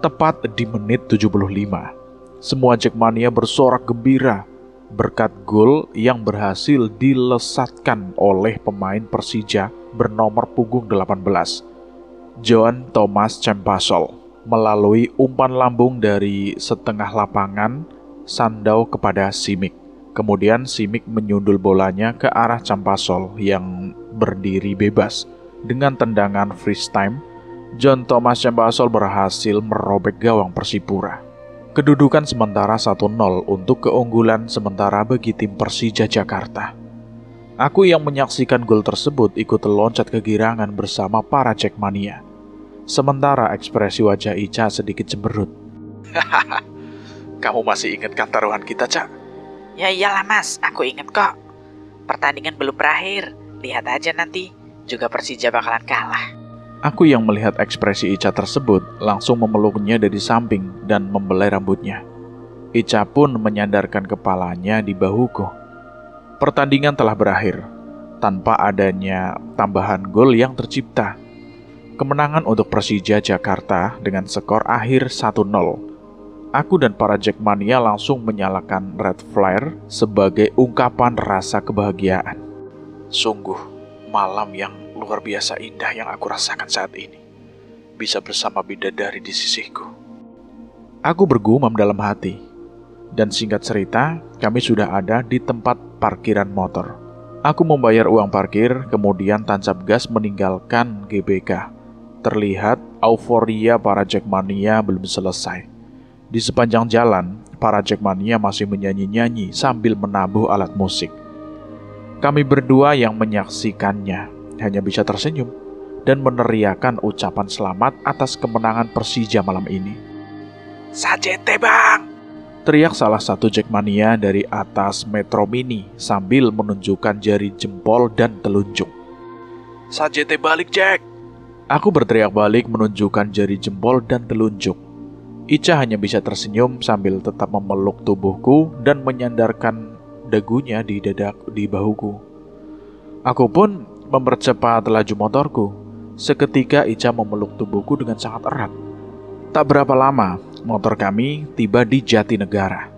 Tepat di menit 75, semua Jackmania bersorak gembira berkat gol yang berhasil dilesatkan oleh pemain Persija bernomor punggung 18, John Thomas Campasol, melalui umpan lambung dari setengah lapangan Sandau kepada Simic. Kemudian Simic menyundul bolanya ke arah Campasol yang berdiri bebas. Dengan tendangan freestyle, John Thomas Campasol berhasil merobek gawang Persipura. Kedudukan sementara 1-0 untuk keunggulan sementara bagi tim Persija Jakarta. Aku yang menyaksikan gol tersebut ikut loncat kegirangan bersama para Jackmania. Sementara ekspresi wajah Ica sedikit cemberut. Kamu masih ingat kan taruhan kita, Cak? Ya iyalah mas, aku inget kok. Pertandingan belum berakhir. Lihat aja nanti, juga Persija bakalan kalah. Aku yang melihat ekspresi Ica tersebut langsung memeluknya dari samping dan membelai rambutnya. Ica pun menyandarkan kepalanya di bahuku. Pertandingan telah berakhir, tanpa adanya tambahan gol yang tercipta. Kemenangan untuk Persija Jakarta dengan skor akhir 1-0. Aku dan para Jackmania langsung menyalakan red flare sebagai ungkapan rasa kebahagiaan. Sungguh, malam yang luar biasa indah yang aku rasakan saat ini. Bisa bersama bidadari di sisiku. Aku bergumam dalam hati. Dan singkat cerita, kami sudah ada di tempat parkiran motor. Aku membayar uang parkir, kemudian tancap gas meninggalkan GBK. Terlihat euforia para Jackmania belum selesai. Di sepanjang jalan, para Jackmania masih menyanyi-nyanyi sambil menabuh alat musik. Kami berdua yang menyaksikannya hanya bisa tersenyum dan meneriakan ucapan selamat atas kemenangan Persija malam ini. Sajete bang! Teriak salah satu Jackmania dari atas Metro Mini sambil menunjukkan jari jempol dan telunjuk. Sajete balik, Jack! Aku berteriak balik menunjukkan jari jempol dan telunjuk. Ica hanya bisa tersenyum sambil tetap memeluk tubuhku dan menyandarkan dagunya di bahuku. Aku pun mempercepat laju motorku. Seketika Ica memeluk tubuhku dengan sangat erat. Tak berapa lama, motor kami tiba di Jatinegara.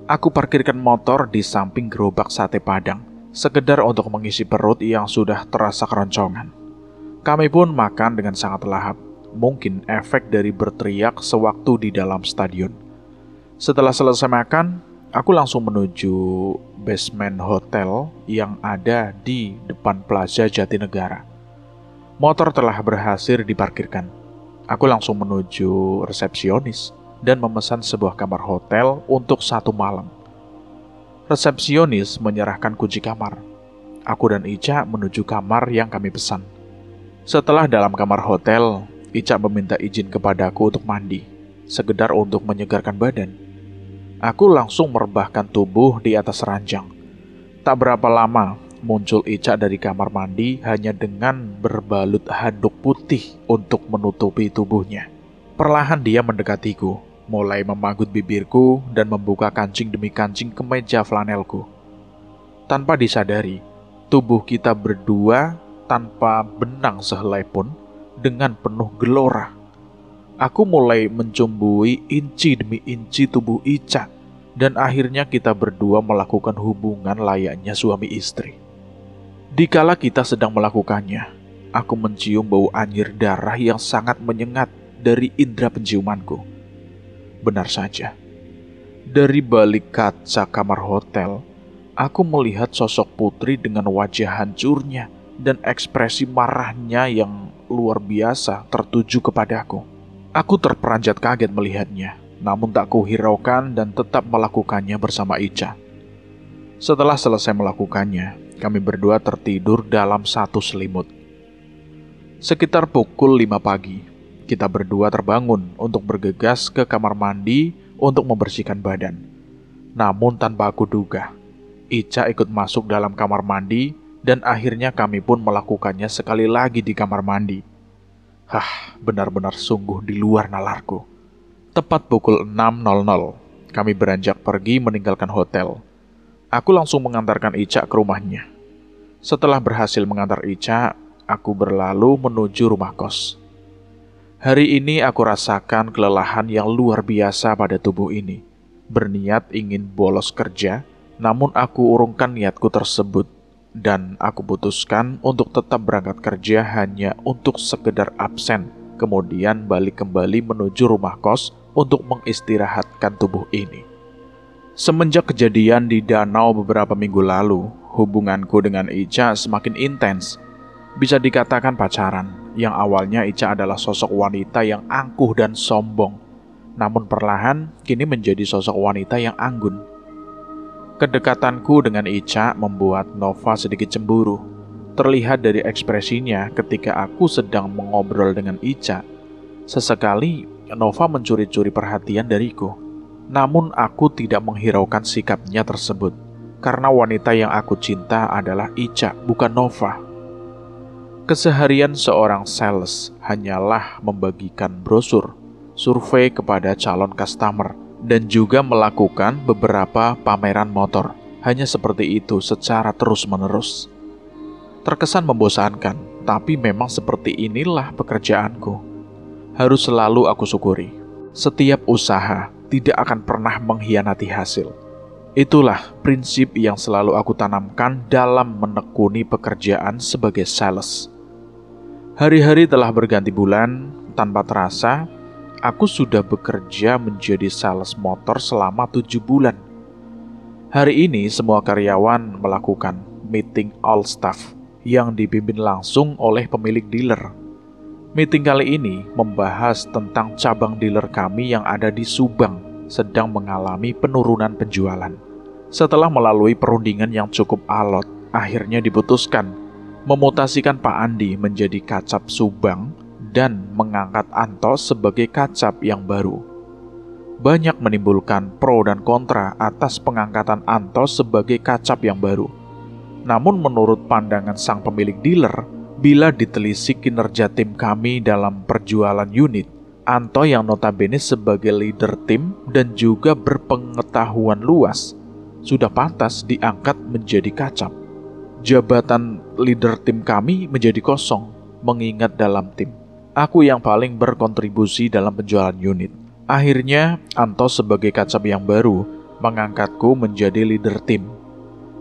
Aku parkirkan motor di samping gerobak sate Padang, sekedar untuk mengisi perut yang sudah terasa keroncongan. Kami pun makan dengan sangat lahap, mungkin efek dari berteriak sewaktu di dalam stadion. Setelah selesai makan, aku langsung menuju basement hotel yang ada di depan Plaza Jatinegara. Motor telah berhasil diparkirkan. Aku langsung menuju resepsionis dan memesan sebuah kamar hotel untuk 1 malam. Resepsionis menyerahkan kunci kamar. Aku dan Ica menuju kamar yang kami pesan. Setelah dalam kamar hotel, Ica meminta izin kepadaku untuk mandi, sekedar untuk menyegarkan badan. Aku langsung merebahkan tubuh di atas ranjang. Tak berapa lama, muncul Ica dari kamar mandi hanya dengan berbalut handuk putih untuk menutupi tubuhnya. Perlahan dia mendekatiku, mulai memanggut bibirku dan membuka kancing demi kancing kemeja flanelku. Tanpa disadari, tubuh kita berdua tanpa benang sehelai pun dengan penuh gelora. Aku mulai mencumbui inci demi inci tubuh Ica, dan akhirnya kita berdua melakukan hubungan layaknya suami istri. Dikala kita sedang melakukannya, aku mencium bau anyir darah yang sangat menyengat dari indera penciumanku. Benar saja, dari balik kaca kamar hotel, aku melihat sosok putri dengan wajah hancurnya dan ekspresi marahnya yang luar biasa tertuju kepadaku. Aku terperanjat kaget melihatnya, namun tak kuhiraukan dan tetap melakukannya bersama Ica. Setelah selesai melakukannya, kami berdua tertidur dalam satu selimut. Sekitar pukul 5 pagi, kita berdua terbangun untuk bergegas ke kamar mandi untuk membersihkan badan. Namun tanpa aku duga, Ica ikut masuk dalam kamar mandi dan akhirnya kami pun melakukannya sekali lagi di kamar mandi. Benar-benar sungguh di luar nalarku. Tepat pukul 6.00, kami beranjak pergi meninggalkan hotel. Aku langsung mengantarkan Ica ke rumahnya. Setelah berhasil mengantar Ica, aku berlalu menuju rumah kos. Hari ini aku rasakan kelelahan yang luar biasa pada tubuh ini. Berniat ingin bolos kerja, namun aku urungkan niatku tersebut. Dan aku putuskan untuk tetap berangkat kerja hanya untuk sekedar absen, kemudian balik kembali menuju rumah kos untuk mengistirahatkan tubuh ini. Semenjak kejadian di danau beberapa minggu lalu, hubunganku dengan Ica semakin intens. Bisa dikatakan pacaran, yang awalnya Ica adalah sosok wanita yang angkuh dan sombong, namun perlahan kini menjadi sosok wanita yang anggun. Kedekatanku dengan Ica membuat Nova sedikit cemburu. Terlihat dari ekspresinya ketika aku sedang mengobrol dengan Ica. Sesekali Nova mencuri-curi perhatian dariku. Namun aku tidak menghiraukan sikapnya tersebut, karena wanita yang aku cinta adalah Ica, bukan Nova. Keseharian seorang sales hanyalah membagikan brosur, survei kepada calon customer, dan juga melakukan beberapa pameran motor. Hanya seperti itu secara terus-menerus. Terkesan membosankan, tapi memang seperti inilah pekerjaanku. Harus selalu aku syukuri. Setiap usaha tidak akan pernah mengkhianati hasil. Itulah prinsip yang selalu aku tanamkan dalam menekuni pekerjaan sebagai sales. Hari-hari telah berganti bulan, tanpa terasa, aku sudah bekerja menjadi sales motor selama 7 bulan. Hari ini semua karyawan melakukan meeting all staff yang dipimpin langsung oleh pemilik dealer. Meeting kali ini membahas tentang cabang dealer kami yang ada di Subang sedang mengalami penurunan penjualan. Setelah melalui perundingan yang cukup alot, akhirnya diputuskan memutasikan Pak Andi menjadi Kacap Subang dan mengangkat Anto sebagai Kacap yang baru. Banyak menimbulkan pro dan kontra atas pengangkatan Anto sebagai Kacap yang baru. Namun menurut pandangan sang pemilik dealer, bila ditelisik kinerja tim kami dalam perjualan unit, Anto yang notabene sebagai leader tim dan juga berpengetahuan luas, sudah pantas diangkat menjadi Kacap. Jabatan leader tim kami menjadi kosong, mengingat dalam tim aku yang paling berkontribusi dalam penjualan unit. Akhirnya, Anto sebagai Kacap yang baru mengangkatku menjadi leader tim.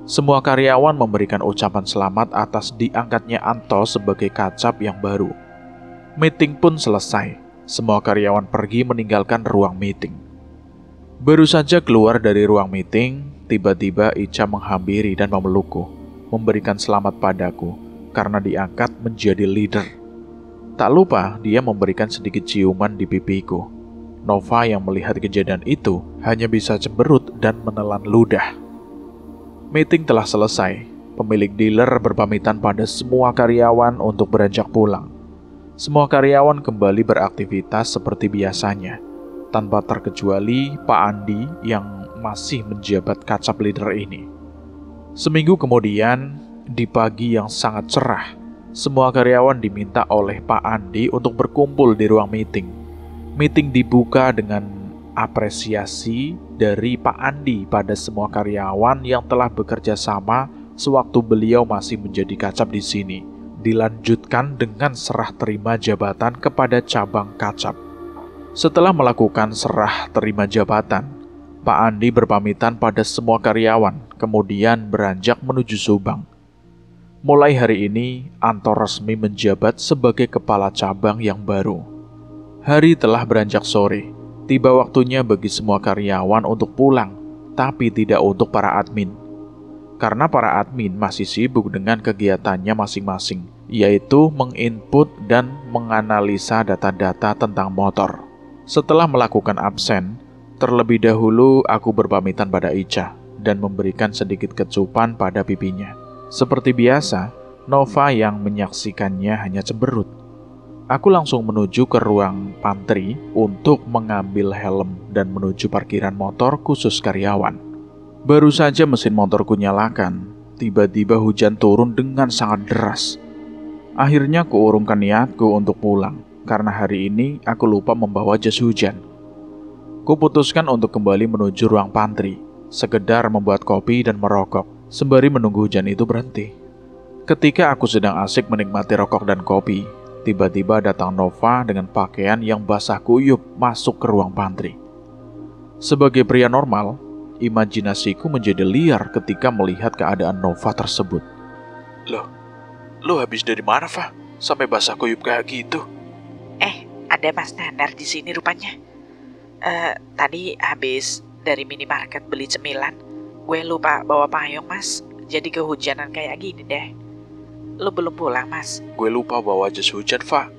Semua karyawan memberikan ucapan selamat atas diangkatnya Anto sebagai Kacap yang baru. Meeting pun selesai. Semua karyawan pergi meninggalkan ruang meeting. Baru saja keluar dari ruang meeting, tiba-tiba Ica menghampiri dan memelukku, memberikan selamat padaku karena diangkat menjadi leader. Tak lupa dia memberikan sedikit ciuman di pipiku. Nova yang melihat kejadian itu hanya bisa cemberut dan menelan ludah. Meeting telah selesai. Pemilik dealer berpamitan pada semua karyawan untuk beranjak pulang. Semua karyawan kembali beraktivitas seperti biasanya, tanpa terkecuali Pak Andi yang masih menjabat Kacap leader ini. Seminggu kemudian, di pagi yang sangat cerah, semua karyawan diminta oleh Pak Andi untuk berkumpul di ruang meeting. Meeting dibuka dengan apresiasi dari Pak Andi pada semua karyawan yang telah bekerja sama sewaktu beliau masih menjadi Kacap di sini. Dilanjutkan dengan serah terima jabatan kepada cabang Kacap. Setelah melakukan serah terima jabatan, Pak Andi berpamitan pada semua karyawan, kemudian beranjak menuju Subang. Mulai hari ini, Anto resmi menjabat sebagai kepala cabang yang baru. Hari telah beranjak sore, tiba waktunya bagi semua karyawan untuk pulang, tapi tidak untuk para admin. Karena para admin masih sibuk dengan kegiatannya masing-masing, yaitu menginput dan menganalisa data-data tentang motor. Setelah melakukan absen, terlebih dahulu aku berpamitan pada Ica dan memberikan sedikit kecupan pada pipinya. Seperti biasa, Nova yang menyaksikannya hanya cemberut. Aku langsung menuju ke ruang pantry untuk mengambil helm dan menuju parkiran motor khusus karyawan. Baru saja mesin motorku nyalakan, tiba-tiba hujan turun dengan sangat deras. Akhirnya kuurungkan niatku untuk pulang. karena hari ini aku lupa membawa jas hujan. Kuputuskan untuk kembali menuju ruang pantry, sekedar membuat kopi dan merokok, sembari menunggu hujan itu berhenti. Ketika aku sedang asik menikmati rokok dan kopi, tiba-tiba datang Nova dengan pakaian yang basah kuyup masuk ke ruang pantry. Sebagai pria normal, imajinasiku menjadi liar ketika melihat keadaan Nova tersebut. Lo habis dari mana, Fa? Sampai basah kuyup kayak gitu? Ada Mas Nandar di sini rupanya. Tadi habis dari minimarket beli cemilan. Gue lupa bawa payung, Mas. Jadi kehujanan kayak gini deh. Lo belum pulang, Mas? Gue lupa bawa jas hujan, Fa.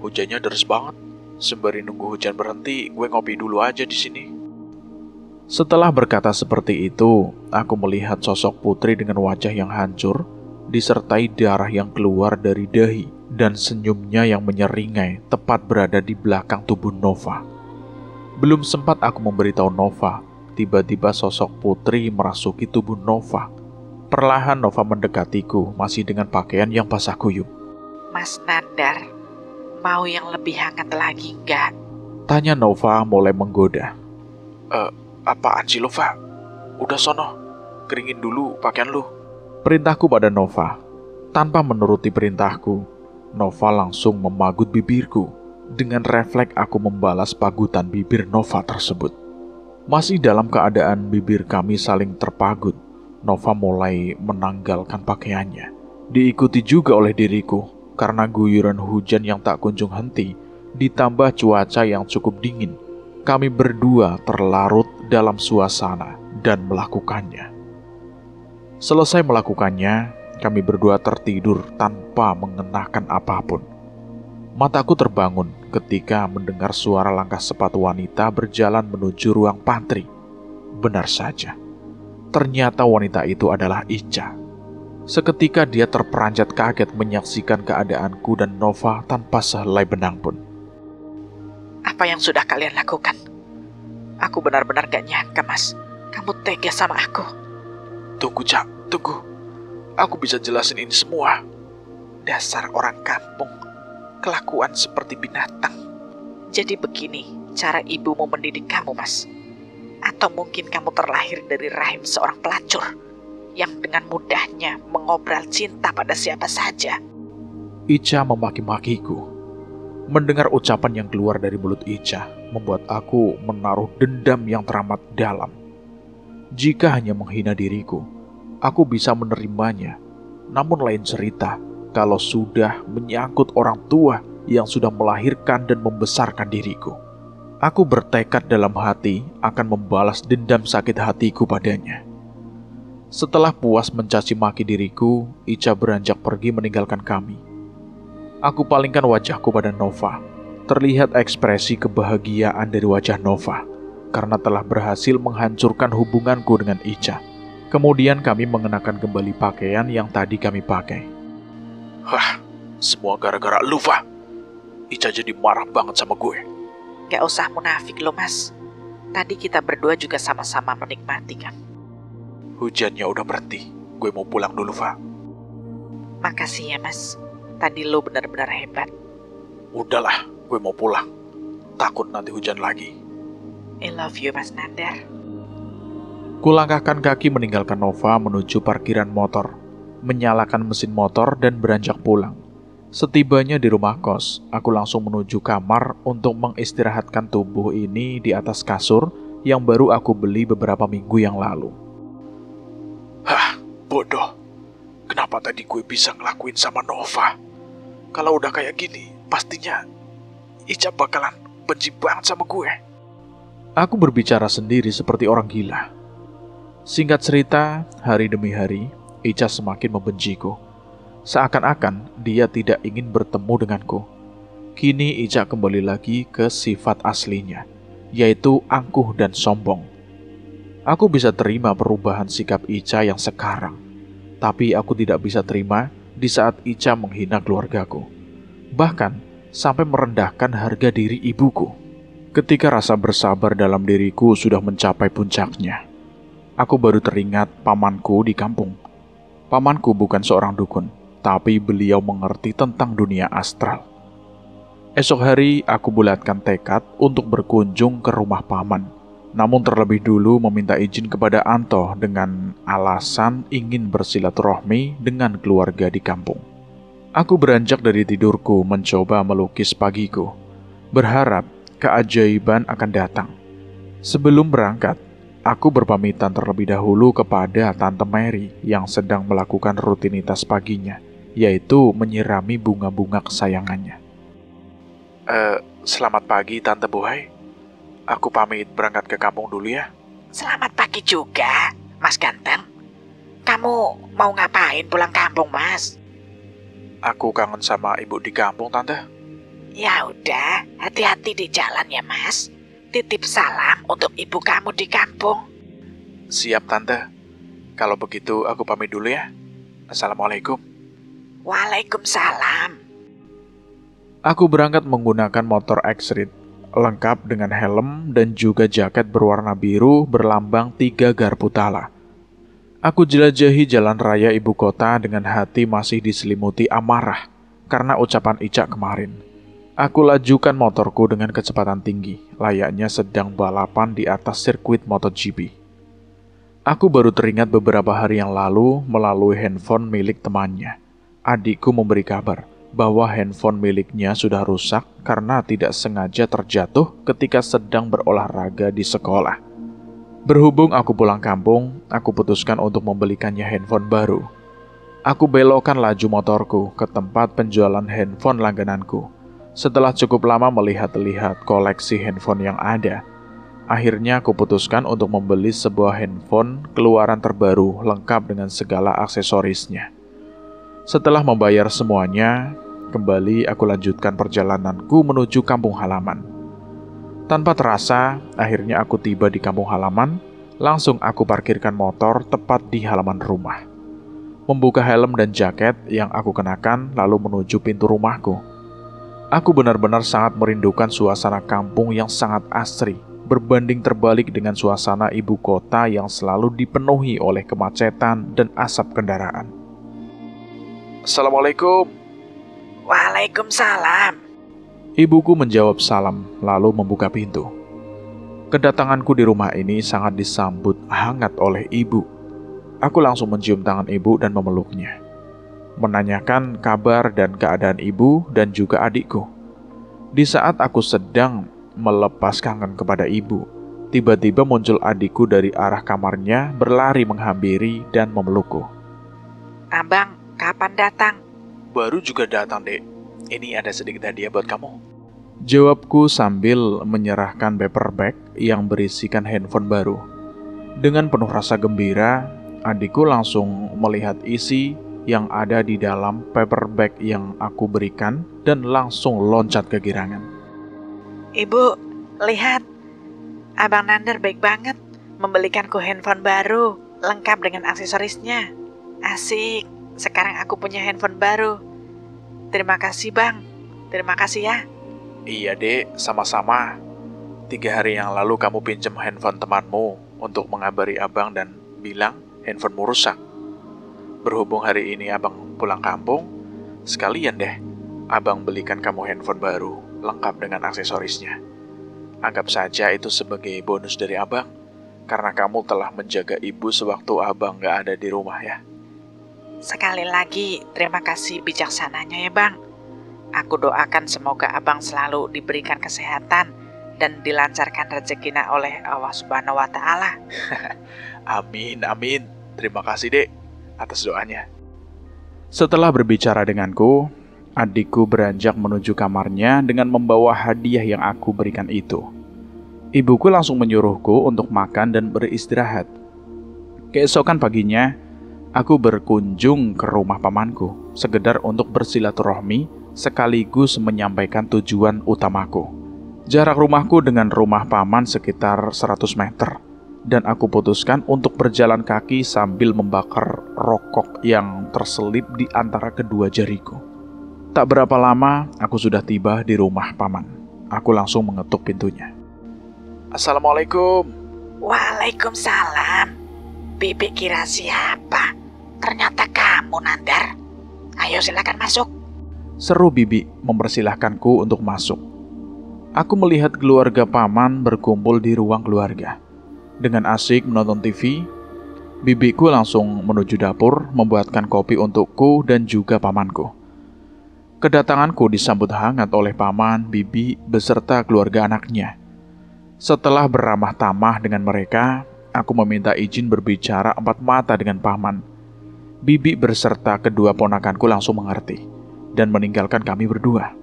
Hujannya deras banget. Sembari nunggu hujan berhenti, gue ngopi dulu aja di sini. Setelah berkata seperti itu, aku melihat sosok Putri dengan wajah yang hancur, disertai darah yang keluar dari dahi, dan senyumnya yang menyeringai tepat berada di belakang tubuh Nova. Belum sempat aku memberitahu Nova, tiba-tiba sosok Putri merasuki tubuh Nova. Perlahan Nova mendekatiku, masih dengan pakaian yang basah kuyup. Mas Nandar, mau yang lebih hangat lagi nggak? Tanya Nova mulai menggoda. Apaan sih lo, Fa? Udah sono, keringin dulu pakaian lo. Perintahku pada Nova. Tanpa menuruti perintahku, Nova langsung memagut bibirku. Dengan refleks aku membalas pagutan bibir Nova tersebut. Masih dalam keadaan bibir kami saling terpagut, Nova mulai menanggalkan pakaiannya. Diikuti juga oleh diriku, karena guyuran hujan yang tak kunjung henti, ditambah cuaca yang cukup dingin. Kami berdua terlarut dalam suasana dan melakukannya. Selesai melakukannya, kami berdua tertidur tanpa mengenakan apapun. Mataku terbangun ketika mendengar suara langkah sepatu wanita berjalan menuju ruang pantry. Benar saja, ternyata wanita itu adalah Ica. Seketika dia terperanjat kaget menyaksikan keadaanku dan Nova tanpa sehelai benang pun. Apa yang sudah kalian lakukan? Aku benar-benar gak nyangka, Mas. Kamu tega sama aku. Tunggu, Cak, tunggu. Aku bisa jelasin ini semua. Dasar orang kampung, kelakuan seperti binatang. Jadi begini cara ibumu mendidik kamu, Mas? Atau mungkin kamu terlahir dari rahim seorang pelacur yang dengan mudahnya mengobral cinta pada siapa saja? Ica memaki-makiku. Mendengar ucapan yang keluar dari mulut Ica membuat aku menaruh dendam yang teramat dalam. Jika hanya menghina diriku, aku bisa menerimanya. Namun lain cerita kalau sudah menyangkut orang tua yang sudah melahirkan dan membesarkan diriku. Aku bertekad dalam hati akan membalas dendam sakit hatiku padanya. Setelah puas mencaci maki diriku, Ica beranjak pergi meninggalkan kami. Aku palingkan wajahku pada Nova. Terlihat ekspresi kebahagiaan dari wajah Nova karena telah berhasil menghancurkan hubunganku dengan Ica. Kemudian kami mengenakan kembali pakaian yang tadi kami pakai. Semua gara-gara lu, Fa. Ica jadi marah banget sama gue. Gak usah munafik lo, Mas. Tadi kita berdua juga sama-sama menikmati kan. Hujannya udah berhenti. Gue mau pulang dulu, Fa. Makasih ya, Mas. Tadi lo benar-benar hebat. Udahlah, gue mau pulang. Takut nanti hujan lagi. I love you, Mas Nandar. Kulangkahkan kaki meninggalkan Nova menuju parkiran motor, menyalakan mesin motor dan beranjak pulang. Setibanya di rumah kos, aku langsung menuju kamar untuk mengistirahatkan tubuh ini di atas kasur yang baru aku beli beberapa minggu yang lalu. Bodoh. Kenapa tadi gue bisa ngelakuin sama Nova? Kalau udah kayak gini, pastinya Ica bakalan benci banget sama gue. Aku berbicara sendiri seperti orang gila. Singkat cerita, hari demi hari, Ica semakin membenciku. Seakan-akan dia tidak ingin bertemu denganku. Kini Ica kembali lagi ke sifat aslinya, yaitu angkuh dan sombong. Aku bisa terima perubahan sikap Ica yang sekarang, tapi aku tidak bisa terima di saat Ica menghina keluargaku. Bahkan sampai merendahkan harga diri ibuku. Ketika rasa bersabar dalam diriku sudah mencapai puncaknya, aku baru teringat pamanku di kampung. Pamanku bukan seorang dukun, tapi beliau mengerti tentang dunia astral. Esok hari aku bulatkan tekad untuk berkunjung ke rumah paman. Namun terlebih dulu meminta izin kepada Anto dengan alasan ingin bersilaturahmi dengan keluarga di kampung. Aku beranjak dari tidurku mencoba melukis pagiku, berharap keajaiban akan datang. Sebelum berangkat, aku berpamitan terlebih dahulu kepada Tante Mary yang sedang melakukan rutinitas paginya, yaitu menyirami bunga-bunga kesayangannya. Selamat pagi Tante Bohai. Aku pamit berangkat ke kampung dulu ya. Selamat pagi juga, Mas Ganteng. Kamu mau ngapain pulang kampung, Mas? Aku kangen sama ibu di kampung, Tante. Ya udah, hati-hati di jalan ya, Mas. Titip salam untuk ibu kamu di kampung. Siap, Tante. Kalau begitu aku pamit dulu ya. Assalamualaikum. Waalaikumsalam. Aku berangkat menggunakan motor X-Rit, lengkap dengan helm dan juga jaket berwarna biru berlambang 3 garpu tala. Aku jelajahi jalan raya ibu kota dengan hati masih diselimuti amarah karena ucapan Ica kemarin. Aku lajukan motorku dengan kecepatan tinggi, layaknya sedang balapan di atas sirkuit MotoGP. Aku baru teringat beberapa hari yang lalu melalui handphone milik temannya. Adikku memberi kabar bahwa handphone miliknya sudah rusak karena tidak sengaja terjatuh ketika sedang berolahraga di sekolah. Berhubung aku pulang kampung, aku putuskan untuk membelikannya handphone baru. Aku belokkan laju motorku ke tempat penjualan handphone langgananku. Setelah cukup lama melihat-lihat koleksi handphone yang ada, akhirnya aku putuskan untuk membeli sebuah handphone keluaran terbaru lengkap dengan segala aksesorisnya. Setelah membayar semuanya, kembali aku lanjutkan perjalananku menuju kampung halaman. Tanpa terasa, akhirnya aku tiba di kampung halaman. Langsung aku parkirkan motor tepat di halaman rumah. Membuka helm dan jaket yang aku kenakan, lalu menuju pintu rumahku. Aku benar-benar sangat merindukan suasana kampung yang sangat asri, berbanding terbalik dengan suasana ibu kota yang selalu dipenuhi oleh kemacetan dan asap kendaraan. Assalamualaikum. Waalaikumsalam. Ibuku menjawab salam, lalu membuka pintu. Kedatanganku di rumah ini sangat disambut hangat oleh ibu. Aku langsung mencium tangan ibu dan memeluknya, menanyakan kabar dan keadaan ibu dan juga adikku. Di saat aku sedang melepas kangen kepada ibu, tiba-tiba muncul adikku dari arah kamarnya berlari menghampiri dan memelukku. Abang, kapan datang? Baru juga datang, Dek. Ini ada sedikit hadiah buat kamu. Jawabku sambil menyerahkan paper bag yang berisikan handphone baru. Dengan penuh rasa gembira, adikku langsung melihat isi yang ada di dalam paper bag yang aku berikan dan langsung loncat kegirangan. Ibu, lihat. Abang Nandar baik banget membelikanku handphone baru, lengkap dengan aksesorisnya. Asik, sekarang aku punya handphone baru. Terima kasih, Bang. Terima kasih ya. Iya, Dek, sama-sama. 3 hari yang lalu kamu pinjam handphone temanmu untuk mengabari abang dan bilang handphonemu rusak. Berhubung hari ini abang pulang kampung, sekalian deh abang belikan kamu handphone baru, lengkap dengan aksesorisnya. Anggap saja itu sebagai bonus dari abang, karena kamu telah menjaga ibu sewaktu abang gak ada di rumah ya. Sekali lagi, terima kasih bijaksananya ya, Bang. Aku doakan semoga abang selalu diberikan kesehatan dan dilancarkan rezekinya oleh Allah Subhanahu wa Ta'ala. Amin, amin. Terima kasih, Dek, atas doanya. Setelah berbicara denganku, adikku beranjak menuju kamarnya dengan membawa hadiah yang aku berikan itu. Ibuku langsung menyuruhku untuk makan dan beristirahat. Keesokan paginya, aku berkunjung ke rumah pamanku, sekedar untuk bersilaturahmi sekaligus menyampaikan tujuan utamaku. Jarak rumahku dengan rumah paman sekitar 100 meter, dan aku putuskan untuk berjalan kaki sambil membakar rokok yang terselip di antara kedua jariku. Tak berapa lama, aku sudah tiba di rumah paman. Aku langsung mengetuk pintunya. Assalamualaikum. Waalaikumsalam. Bibi kira siapa? Ternyata kamu, Nandar. Ayo silakan masuk. Seru Bibi mempersilahkanku untuk masuk. Aku melihat keluarga paman berkumpul di ruang keluarga. Dengan asik menonton TV, bibiku langsung menuju dapur membuatkan kopi untukku dan juga pamanku. Kedatanganku disambut hangat oleh paman, bibi, beserta keluarga anaknya. Setelah beramah tamah dengan mereka, aku meminta izin berbicara empat mata dengan paman. Bibi beserta kedua ponakanku langsung mengerti dan meninggalkan kami berdua.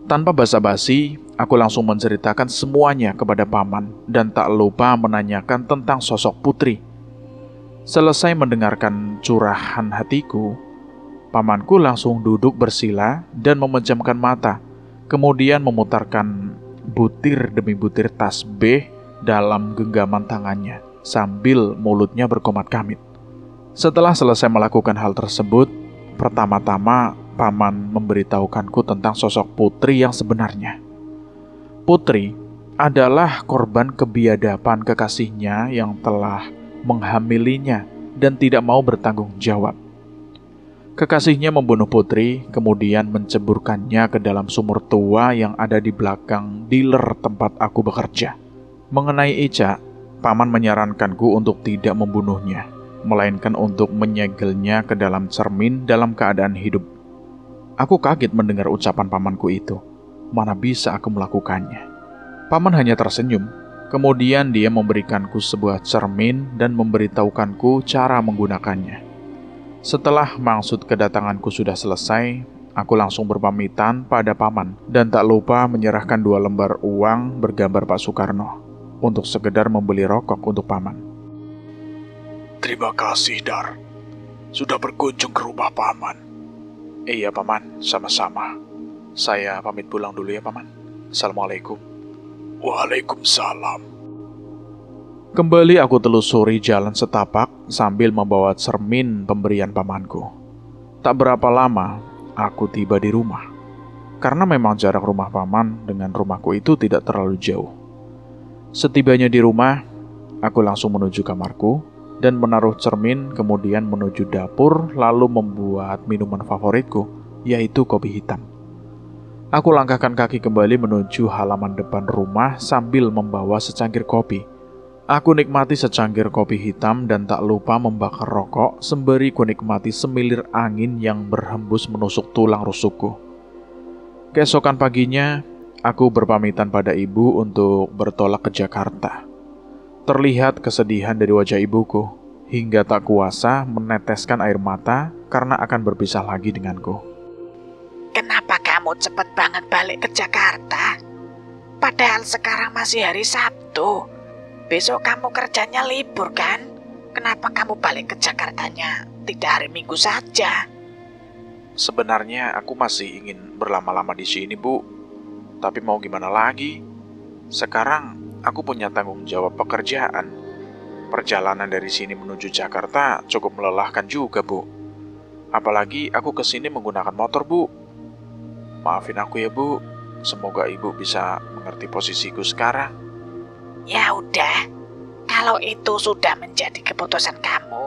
Tanpa basa-basi, aku langsung menceritakan semuanya kepada paman dan tak lupa menanyakan tentang sosok Putri. Selesai mendengarkan curahan hatiku, pamanku langsung duduk bersila dan memejamkan mata, kemudian memutarkan butir demi butir tasbih dalam genggaman tangannya sambil mulutnya berkomat-kamit. Setelah selesai melakukan hal tersebut, pertama-tama paman memberitahukanku tentang sosok Putri yang sebenarnya. Putri adalah korban kebiadaban kekasihnya yang telah menghamilinya dan tidak mau bertanggung jawab. Kekasihnya membunuh Putri, kemudian menceburkannya ke dalam sumur tua yang ada di belakang dealer tempat aku bekerja. Mengenai Ica, paman menyarankanku untuk tidak membunuhnya, melainkan untuk menyegelnya ke dalam cermin dalam keadaan hidup. Aku kaget mendengar ucapan pamanku itu. Mana bisa aku melakukannya? Paman hanya tersenyum. Kemudian dia memberikanku sebuah cermin dan memberitahukanku cara menggunakannya. Setelah maksud kedatanganku sudah selesai, aku langsung berpamitan pada paman dan tak lupa menyerahkan 2 lembar uang bergambar Pak Soekarno untuk sekedar membeli rokok untuk paman. Terima kasih, Dar. Sudah berkunjung ke rumah paman. Iya, paman, sama-sama. Saya pamit pulang dulu ya, paman. Assalamualaikum. Waalaikumsalam. Kembali aku telusuri jalan setapak sambil membawa cermin pemberian pamanku. Tak berapa lama, aku tiba di rumah. Karena memang jarak rumah paman dengan rumahku itu tidak terlalu jauh. Setibanya di rumah, aku langsung menuju kamarku dan menaruh cermin, kemudian menuju dapur lalu membuat minuman favoritku, yaitu kopi hitam. Aku langkahkan kaki kembali menuju halaman depan rumah sambil membawa secangkir kopi. Aku nikmati secangkir kopi hitam dan tak lupa membakar rokok sembari ku nikmati semilir angin yang berhembus menusuk tulang rusukku. Keesokan paginya, aku berpamitan pada ibu untuk bertolak ke Jakarta. Terlihat kesedihan dari wajah ibuku, hingga tak kuasa meneteskan air mata karena akan berpisah lagi denganku. Kenapa kamu cepet banget balik ke Jakarta? Padahal sekarang masih hari Sabtu. Besok kamu kerjanya libur kan? Kenapa kamu balik ke Jakartanya tidak hari Minggu saja? Sebenarnya aku masih ingin berlama-lama di sini, Bu. Tapi mau gimana lagi? Sekarang aku punya tanggung jawab pekerjaan. Perjalanan dari sini menuju Jakarta cukup melelahkan juga, Bu. Apalagi aku kesini menggunakan motor, Bu. Maafin aku ya, Bu. Semoga Ibu bisa mengerti posisiku sekarang. Ya udah, kalau itu sudah menjadi keputusan kamu,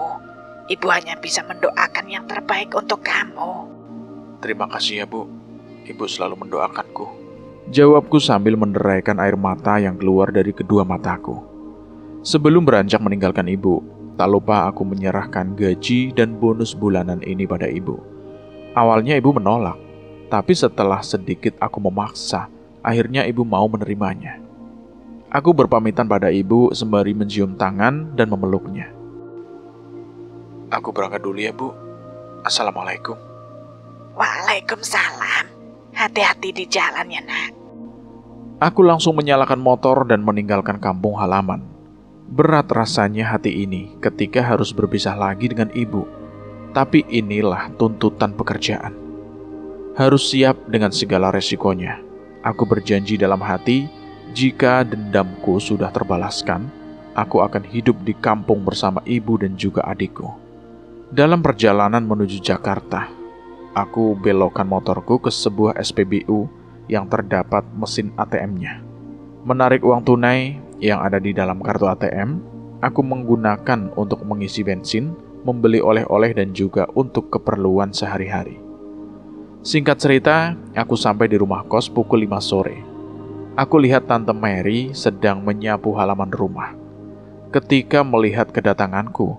Ibu hanya bisa mendoakan yang terbaik untuk kamu. Terima kasih ya, Bu. Ibu selalu mendoakanku. Jawabku sambil menderaikan air mata yang keluar dari kedua mataku. Sebelum beranjak meninggalkan ibu, tak lupa aku menyerahkan gaji dan bonus bulanan ini pada ibu. Awalnya ibu menolak, tapi setelah sedikit aku memaksa, akhirnya ibu mau menerimanya. Aku berpamitan pada ibu sembari mencium tangan dan memeluknya. Aku berangkat dulu ya, Bu. Assalamualaikum. Waalaikumsalam. Hati-hati di jalan ya, Nak. Aku langsung menyalakan motor dan meninggalkan kampung halaman. Berat rasanya hati ini ketika harus berpisah lagi dengan ibu. Tapi inilah tuntutan pekerjaan. Harus siap dengan segala resikonya. Aku berjanji dalam hati, jika dendamku sudah terbalaskan, aku akan hidup di kampung bersama ibu dan juga adikku. Dalam perjalanan menuju Jakarta, aku belokkan motorku ke sebuah SPBU yang terdapat mesin ATM-nya. Menarik uang tunai yang ada di dalam kartu ATM, aku menggunakan untuk mengisi bensin, membeli oleh-oleh dan juga untuk keperluan sehari-hari. Singkat cerita, aku sampai di rumah kos pukul 5 sore. Aku lihat Tante Mary sedang menyapu halaman rumah. Ketika melihat kedatanganku,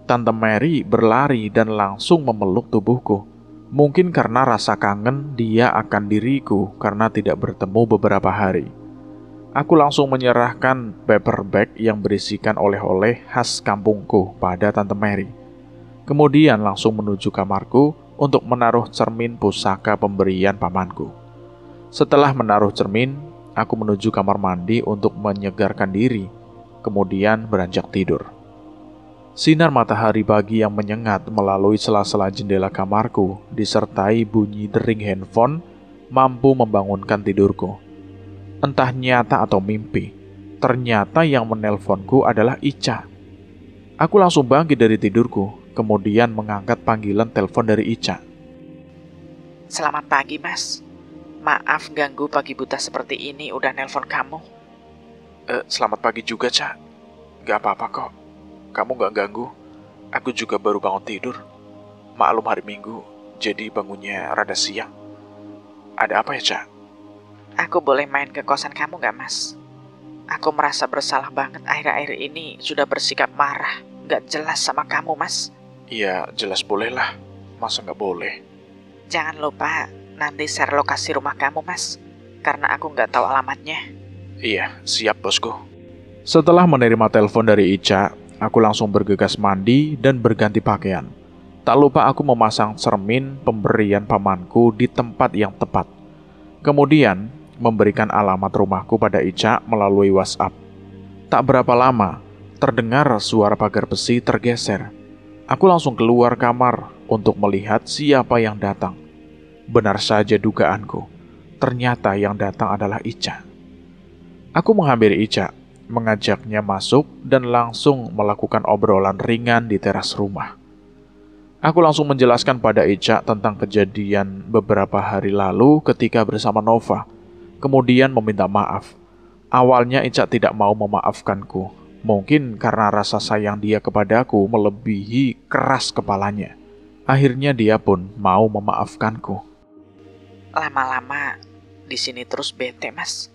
Tante Mary berlari dan langsung memeluk tubuhku. Mungkin karena rasa kangen dia akan diriku karena tidak bertemu beberapa hari. Aku langsung menyerahkan paper bag yang berisikan oleh-oleh khas kampungku pada Tante Mary. Kemudian langsung menuju kamarku untuk menaruh cermin pusaka pemberian pamanku. Setelah menaruh cermin, aku menuju kamar mandi untuk menyegarkan diri, kemudian beranjak tidur. Sinar matahari pagi yang menyengat melalui sela-sela jendela kamarku, disertai bunyi dering handphone, mampu membangunkan tidurku. Entah nyata atau mimpi, ternyata yang menelponku adalah Ica. Aku langsung bangkit dari tidurku, kemudian mengangkat panggilan telepon dari Ica. Selamat pagi, Mas. Maaf ganggu pagi buta seperti ini udah nelpon kamu. Selamat pagi juga, Ca. Gak apa-apa kok. Kamu gak ganggu. Aku juga baru bangun tidur. Maklum hari Minggu, jadi bangunnya rada siang. Ada apa ya, Ca? Aku boleh main ke kosan kamu gak, Mas? Aku merasa bersalah banget akhir-akhir ini sudah bersikap marah, gak jelas sama kamu, Mas. Iya, jelas boleh lah. Masa gak boleh? Jangan lupa nanti share lokasi rumah kamu, Mas. Karena aku gak tahu alamatnya. Iya, siap bosku. Setelah menerima telepon dari Ica, aku langsung bergegas mandi dan berganti pakaian. Tak lupa aku memasang cermin pemberian pamanku di tempat yang tepat. Kemudian, memberikan alamat rumahku pada Ica melalui WhatsApp. Tak berapa lama, terdengar suara pagar besi tergeser. Aku langsung keluar kamar untuk melihat siapa yang datang. Benar saja dugaanku, ternyata yang datang adalah Ica. Aku menghampiri Ica, mengajaknya masuk dan langsung melakukan obrolan ringan di teras rumah. Aku langsung menjelaskan pada Ica tentang kejadian beberapa hari lalu ketika bersama Nova. Kemudian meminta maaf. Awalnya Ica tidak mau memaafkanku. Mungkin karena rasa sayang dia kepadaku melebihi keras kepalanya. Akhirnya dia pun mau memaafkanku. Lama-lama di sini terus bete, Mas.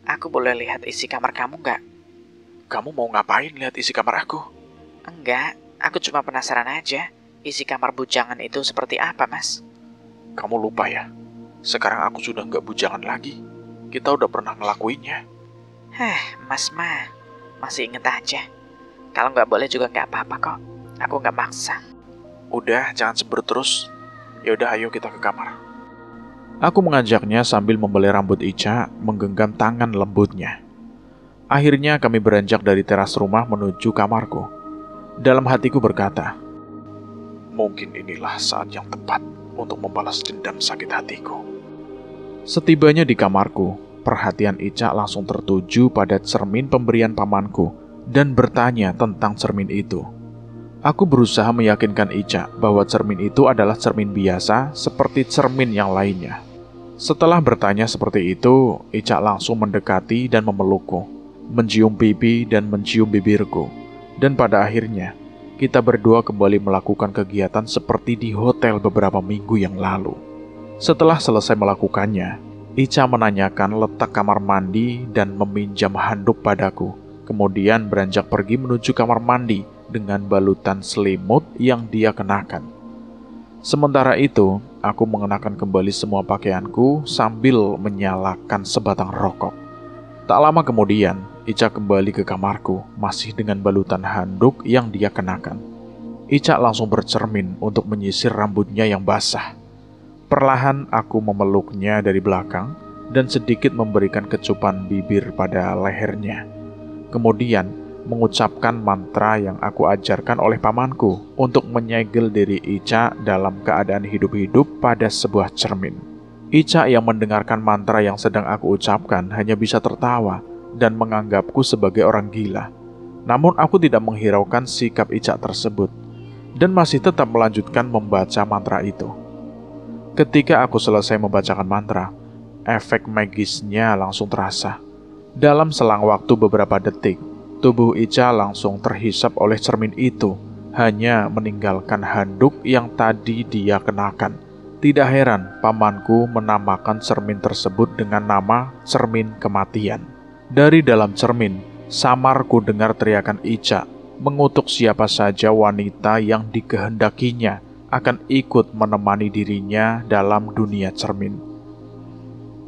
Aku boleh lihat isi kamar kamu nggak? Kamu mau ngapain lihat isi kamar aku? Enggak, aku cuma penasaran aja. Isi kamar bujangan itu seperti apa, Mas? Kamu lupa ya? Sekarang aku sudah nggak bujangan lagi. Kita udah pernah ngelakuinnya. Mas mah masih inget aja. Kalau nggak boleh juga nggak apa-apa kok. Aku nggak maksa. Udah, jangan cemberut terus. Yaudah, ayo kita ke kamar. Aku mengajaknya sambil membelai rambut Ica, menggenggam tangan lembutnya. Akhirnya kami beranjak dari teras rumah menuju kamarku. Dalam hatiku berkata, mungkin inilah saat yang tepat untuk membalas dendam sakit hatiku. Setibanya di kamarku, perhatian Ica langsung tertuju pada cermin pemberian pamanku dan bertanya tentang cermin itu. Aku berusaha meyakinkan Ica bahwa cermin itu adalah cermin biasa seperti cermin yang lainnya. Setelah bertanya seperti itu, Ica langsung mendekati dan memelukku, mencium pipi dan mencium bibirku. Dan pada akhirnya, kita berdua kembali melakukan kegiatan seperti di hotel beberapa minggu yang lalu. Setelah selesai melakukannya, Ica menanyakan letak kamar mandi dan meminjam handuk padaku. Kemudian beranjak pergi menuju kamar mandi dengan balutan selimut yang dia kenakan. Sementara itu, aku mengenakan kembali semua pakaianku sambil menyalakan sebatang rokok. Tak lama kemudian, Ica kembali ke kamarku, masih dengan balutan handuk yang dia kenakan. Ica langsung bercermin untuk menyisir rambutnya yang basah. Perlahan aku memeluknya dari belakang dan sedikit memberikan kecupan bibir pada lehernya. Kemudian mengucapkan mantra yang aku ajarkan oleh pamanku untuk menyegel diri Ica dalam keadaan hidup-hidup pada sebuah cermin. Ica yang mendengarkan mantra yang sedang aku ucapkan hanya bisa tertawa dan menganggapku sebagai orang gila. Namun aku tidak menghiraukan sikap Ica tersebut dan masih tetap melanjutkan membaca mantra itu. Ketika aku selesai membacakan mantra, efek magisnya langsung terasa. Dalam selang waktu beberapa detik, tubuh Ica langsung terhisap oleh cermin itu, hanya meninggalkan handuk yang tadi dia kenakan. Tidak heran pamanku menamakan cermin tersebut dengan nama cermin kematian. Dari dalam cermin, samar ku dengar teriakan Ica, mengutuk siapa saja wanita yang dikehendakinya akan ikut menemani dirinya dalam dunia cermin.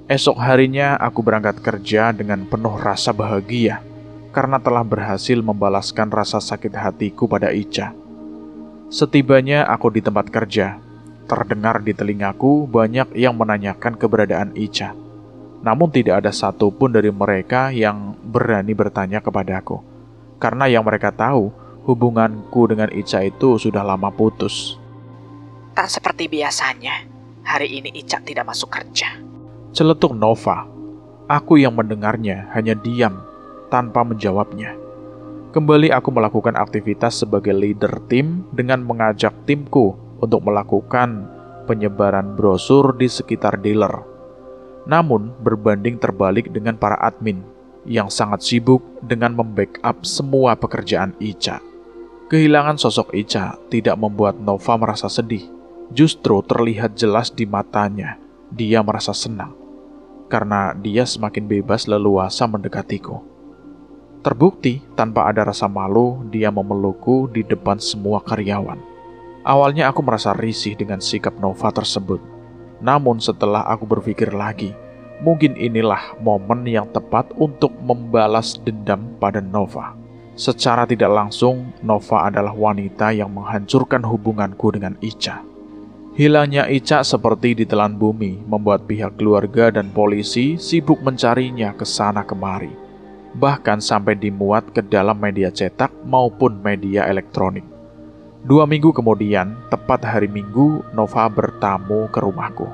Esok harinya aku berangkat kerja dengan penuh rasa bahagia karena telah berhasil membalaskan rasa sakit hatiku pada Ica. Setibanya aku di tempat kerja, terdengar di telingaku banyak yang menanyakan keberadaan Ica. Namun tidak ada satupun dari mereka yang berani bertanya kepadaku. Karena yang mereka tahu, hubunganku dengan Ica itu sudah lama putus. Tak seperti biasanya, hari ini Ica tidak masuk kerja. Celetuk Nova. Aku yang mendengarnya hanya diam, tanpa menjawabnya. Kembali aku melakukan aktivitas sebagai leader tim dengan mengajak timku untuk melakukan penyebaran brosur di sekitar dealer. Namun, berbanding terbalik dengan para admin yang sangat sibuk dengan membackup semua pekerjaan Ica. Kehilangan sosok Ica tidak membuat Nova merasa sedih. Justru terlihat jelas di matanya, dia merasa senang. Karena dia semakin bebas leluasa mendekatiku. Terbukti, tanpa ada rasa malu, dia memelukku di depan semua karyawan. Awalnya aku merasa risih dengan sikap Nova tersebut. Namun setelah aku berpikir lagi, mungkin inilah momen yang tepat untuk membalas dendam pada Nova. Secara tidak langsung, Nova adalah wanita yang menghancurkan hubunganku dengan Ica. Hilangnya Ica seperti ditelan bumi, membuat pihak keluarga dan polisi sibuk mencarinya ke sana kemari. Bahkan sampai dimuat ke dalam media cetak maupun media elektronik. 2 minggu kemudian, tepat hari Minggu, Nova bertamu ke rumahku.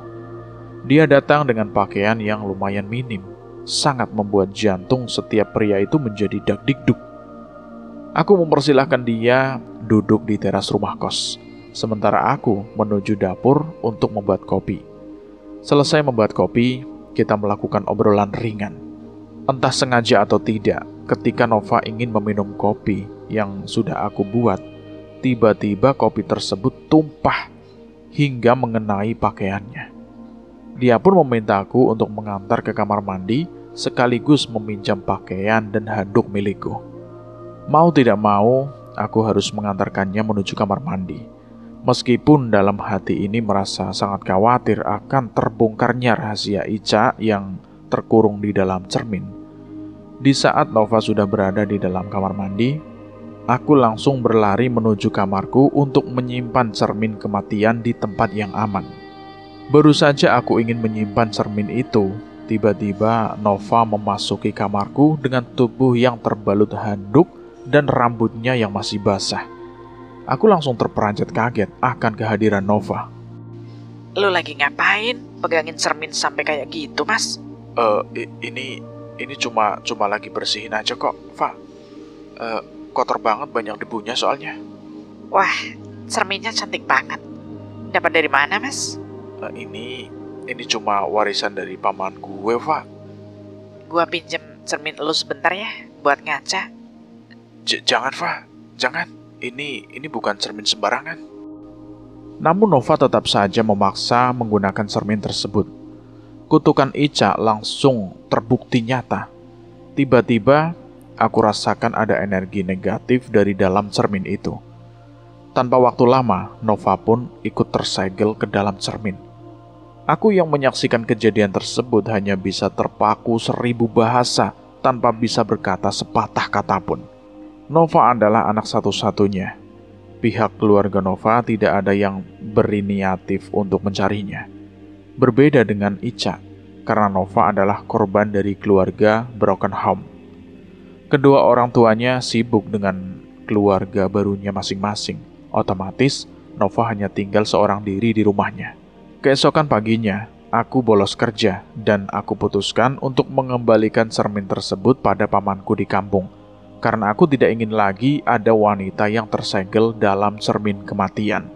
Dia datang dengan pakaian yang lumayan minim, sangat membuat jantung setiap pria itu menjadi dag-digdug. Aku mempersilahkan dia duduk di teras rumah kos, sementara aku menuju dapur untuk membuat kopi. Selesai membuat kopi, kita melakukan obrolan ringan. Entah sengaja atau tidak, ketika Nova ingin meminum kopi yang sudah aku buat, tiba-tiba kopi tersebut tumpah hingga mengenai pakaiannya. Dia pun meminta aku untuk mengantar ke kamar mandi sekaligus meminjam pakaian dan handuk milikku. Mau tidak mau, aku harus mengantarkannya menuju kamar mandi. Meskipun dalam hati ini merasa sangat khawatir akan terbongkarnya rahasia Ica yang terkurung di dalam cermin. Di saat Nova sudah berada di dalam kamar mandi, aku langsung berlari menuju kamarku untuk menyimpan cermin kematian di tempat yang aman. Baru saja aku ingin menyimpan cermin itu, tiba-tiba Nova memasuki kamarku dengan tubuh yang terbalut handuk dan rambutnya yang masih basah. Aku langsung terperanjat kaget akan kehadiran Nova. Lu lagi ngapain? Pegangin cermin sampai kayak gitu, Mas? Ini cuma lagi bersihin aja kok, Fa. Kotor banget, banyak debunya soalnya. Wah, cerminnya cantik banget. Dapat dari mana, Mas? Ini cuma warisan dari paman gue, Fa. Gua pinjem cermin lu sebentar ya, buat ngaca. Jangan, Fa. Jangan. Ini bukan cermin sembarangan. Namun Nova tetap saja memaksa menggunakan cermin tersebut. Kutukan Ica langsung terbukti nyata. Tiba-tiba, aku rasakan ada energi negatif dari dalam cermin itu. Tanpa waktu lama, Nova pun ikut tersegel ke dalam cermin. Aku yang menyaksikan kejadian tersebut hanya bisa terpaku 1000 bahasa tanpa bisa berkata sepatah kata pun. Nova adalah anak satu-satunya. Pihak keluarga Nova tidak ada yang berinisiatif untuk mencarinya. Berbeda dengan Ica, karena Nova adalah korban dari keluarga broken home. Kedua orang tuanya sibuk dengan keluarga barunya masing-masing. Otomatis, Nova hanya tinggal seorang diri di rumahnya. Keesokan paginya, aku bolos kerja dan aku putuskan untuk mengembalikan cermin tersebut pada pamanku di kampung. Karena aku tidak ingin lagi ada wanita yang tersegel dalam cermin kematian.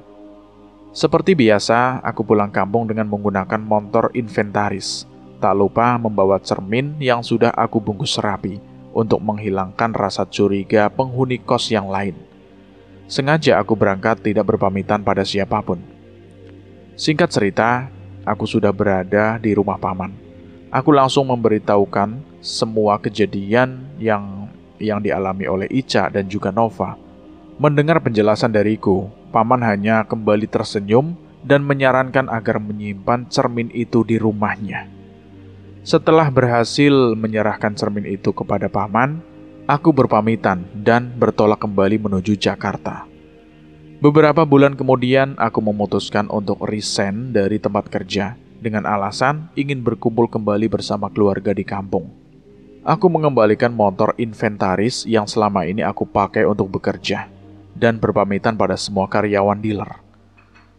Seperti biasa, aku pulang kampung dengan menggunakan motor inventaris. Tak lupa membawa cermin yang sudah aku bungkus rapi untuk menghilangkan rasa curiga penghuni kos yang lain. Sengaja aku berangkat tidak berpamitan pada siapapun. Singkat cerita, aku sudah berada di rumah paman. Aku langsung memberitahukan semua kejadian yang dialami oleh Ica dan juga Nova. Mendengar penjelasan dariku, paman hanya kembali tersenyum dan menyarankan agar menyimpan cermin itu di rumahnya. Setelah berhasil menyerahkan cermin itu kepada paman, aku berpamitan dan bertolak kembali menuju Jakarta. Beberapa bulan kemudian, aku memutuskan untuk resign dari tempat kerja dengan alasan ingin berkumpul kembali bersama keluarga di kampung. Aku mengembalikan motor inventaris yang selama ini aku pakai untuk bekerja dan berpamitan pada semua karyawan dealer.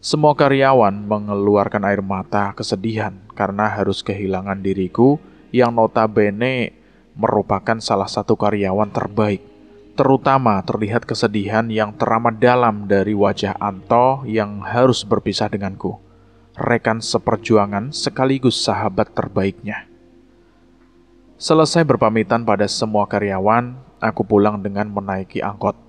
Semua karyawan mengeluarkan air mata kesedihan karena harus kehilangan diriku yang notabene merupakan salah satu karyawan terbaik. Terutama terlihat kesedihan yang teramat dalam dari wajah Anto yang harus berpisah denganku, rekan seperjuangan sekaligus sahabat terbaiknya. Selesai berpamitan pada semua karyawan, aku pulang dengan menaiki angkot.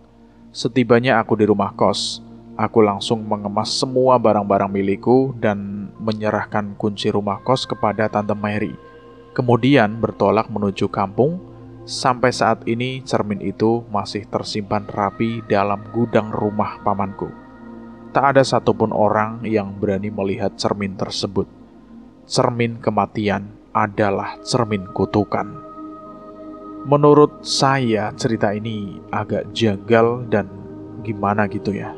Setibanya aku di rumah kos, aku langsung mengemas semua barang-barang milikku dan menyerahkan kunci rumah kos kepada Tante Mary. Kemudian bertolak menuju kampung. Sampai saat ini cermin itu masih tersimpan rapi dalam gudang rumah pamanku. Tak ada satupun orang yang berani melihat cermin tersebut. Cermin kematian adalah cermin kutukan. Menurut saya cerita ini agak janggal dan gimana gitu ya.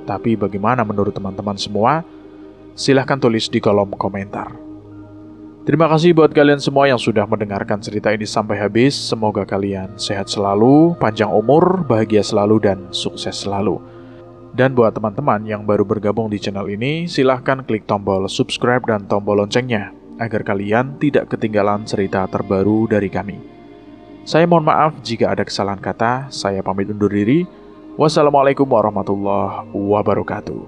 Tapi bagaimana menurut teman-teman semua? Silahkan tulis di kolom komentar. Terima kasih buat kalian semua yang sudah mendengarkan cerita ini sampai habis. Semoga kalian sehat selalu, panjang umur, bahagia selalu, dan sukses selalu. Dan buat teman-teman yang baru bergabung di channel ini, silahkan klik tombol subscribe dan tombol loncengnya, agar kalian tidak ketinggalan cerita terbaru dari kami. Saya mohon maaf jika ada kesalahan kata, saya pamit undur diri. Wassalamualaikum warahmatullahi wabarakatuh.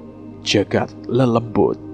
Jagat lelembut.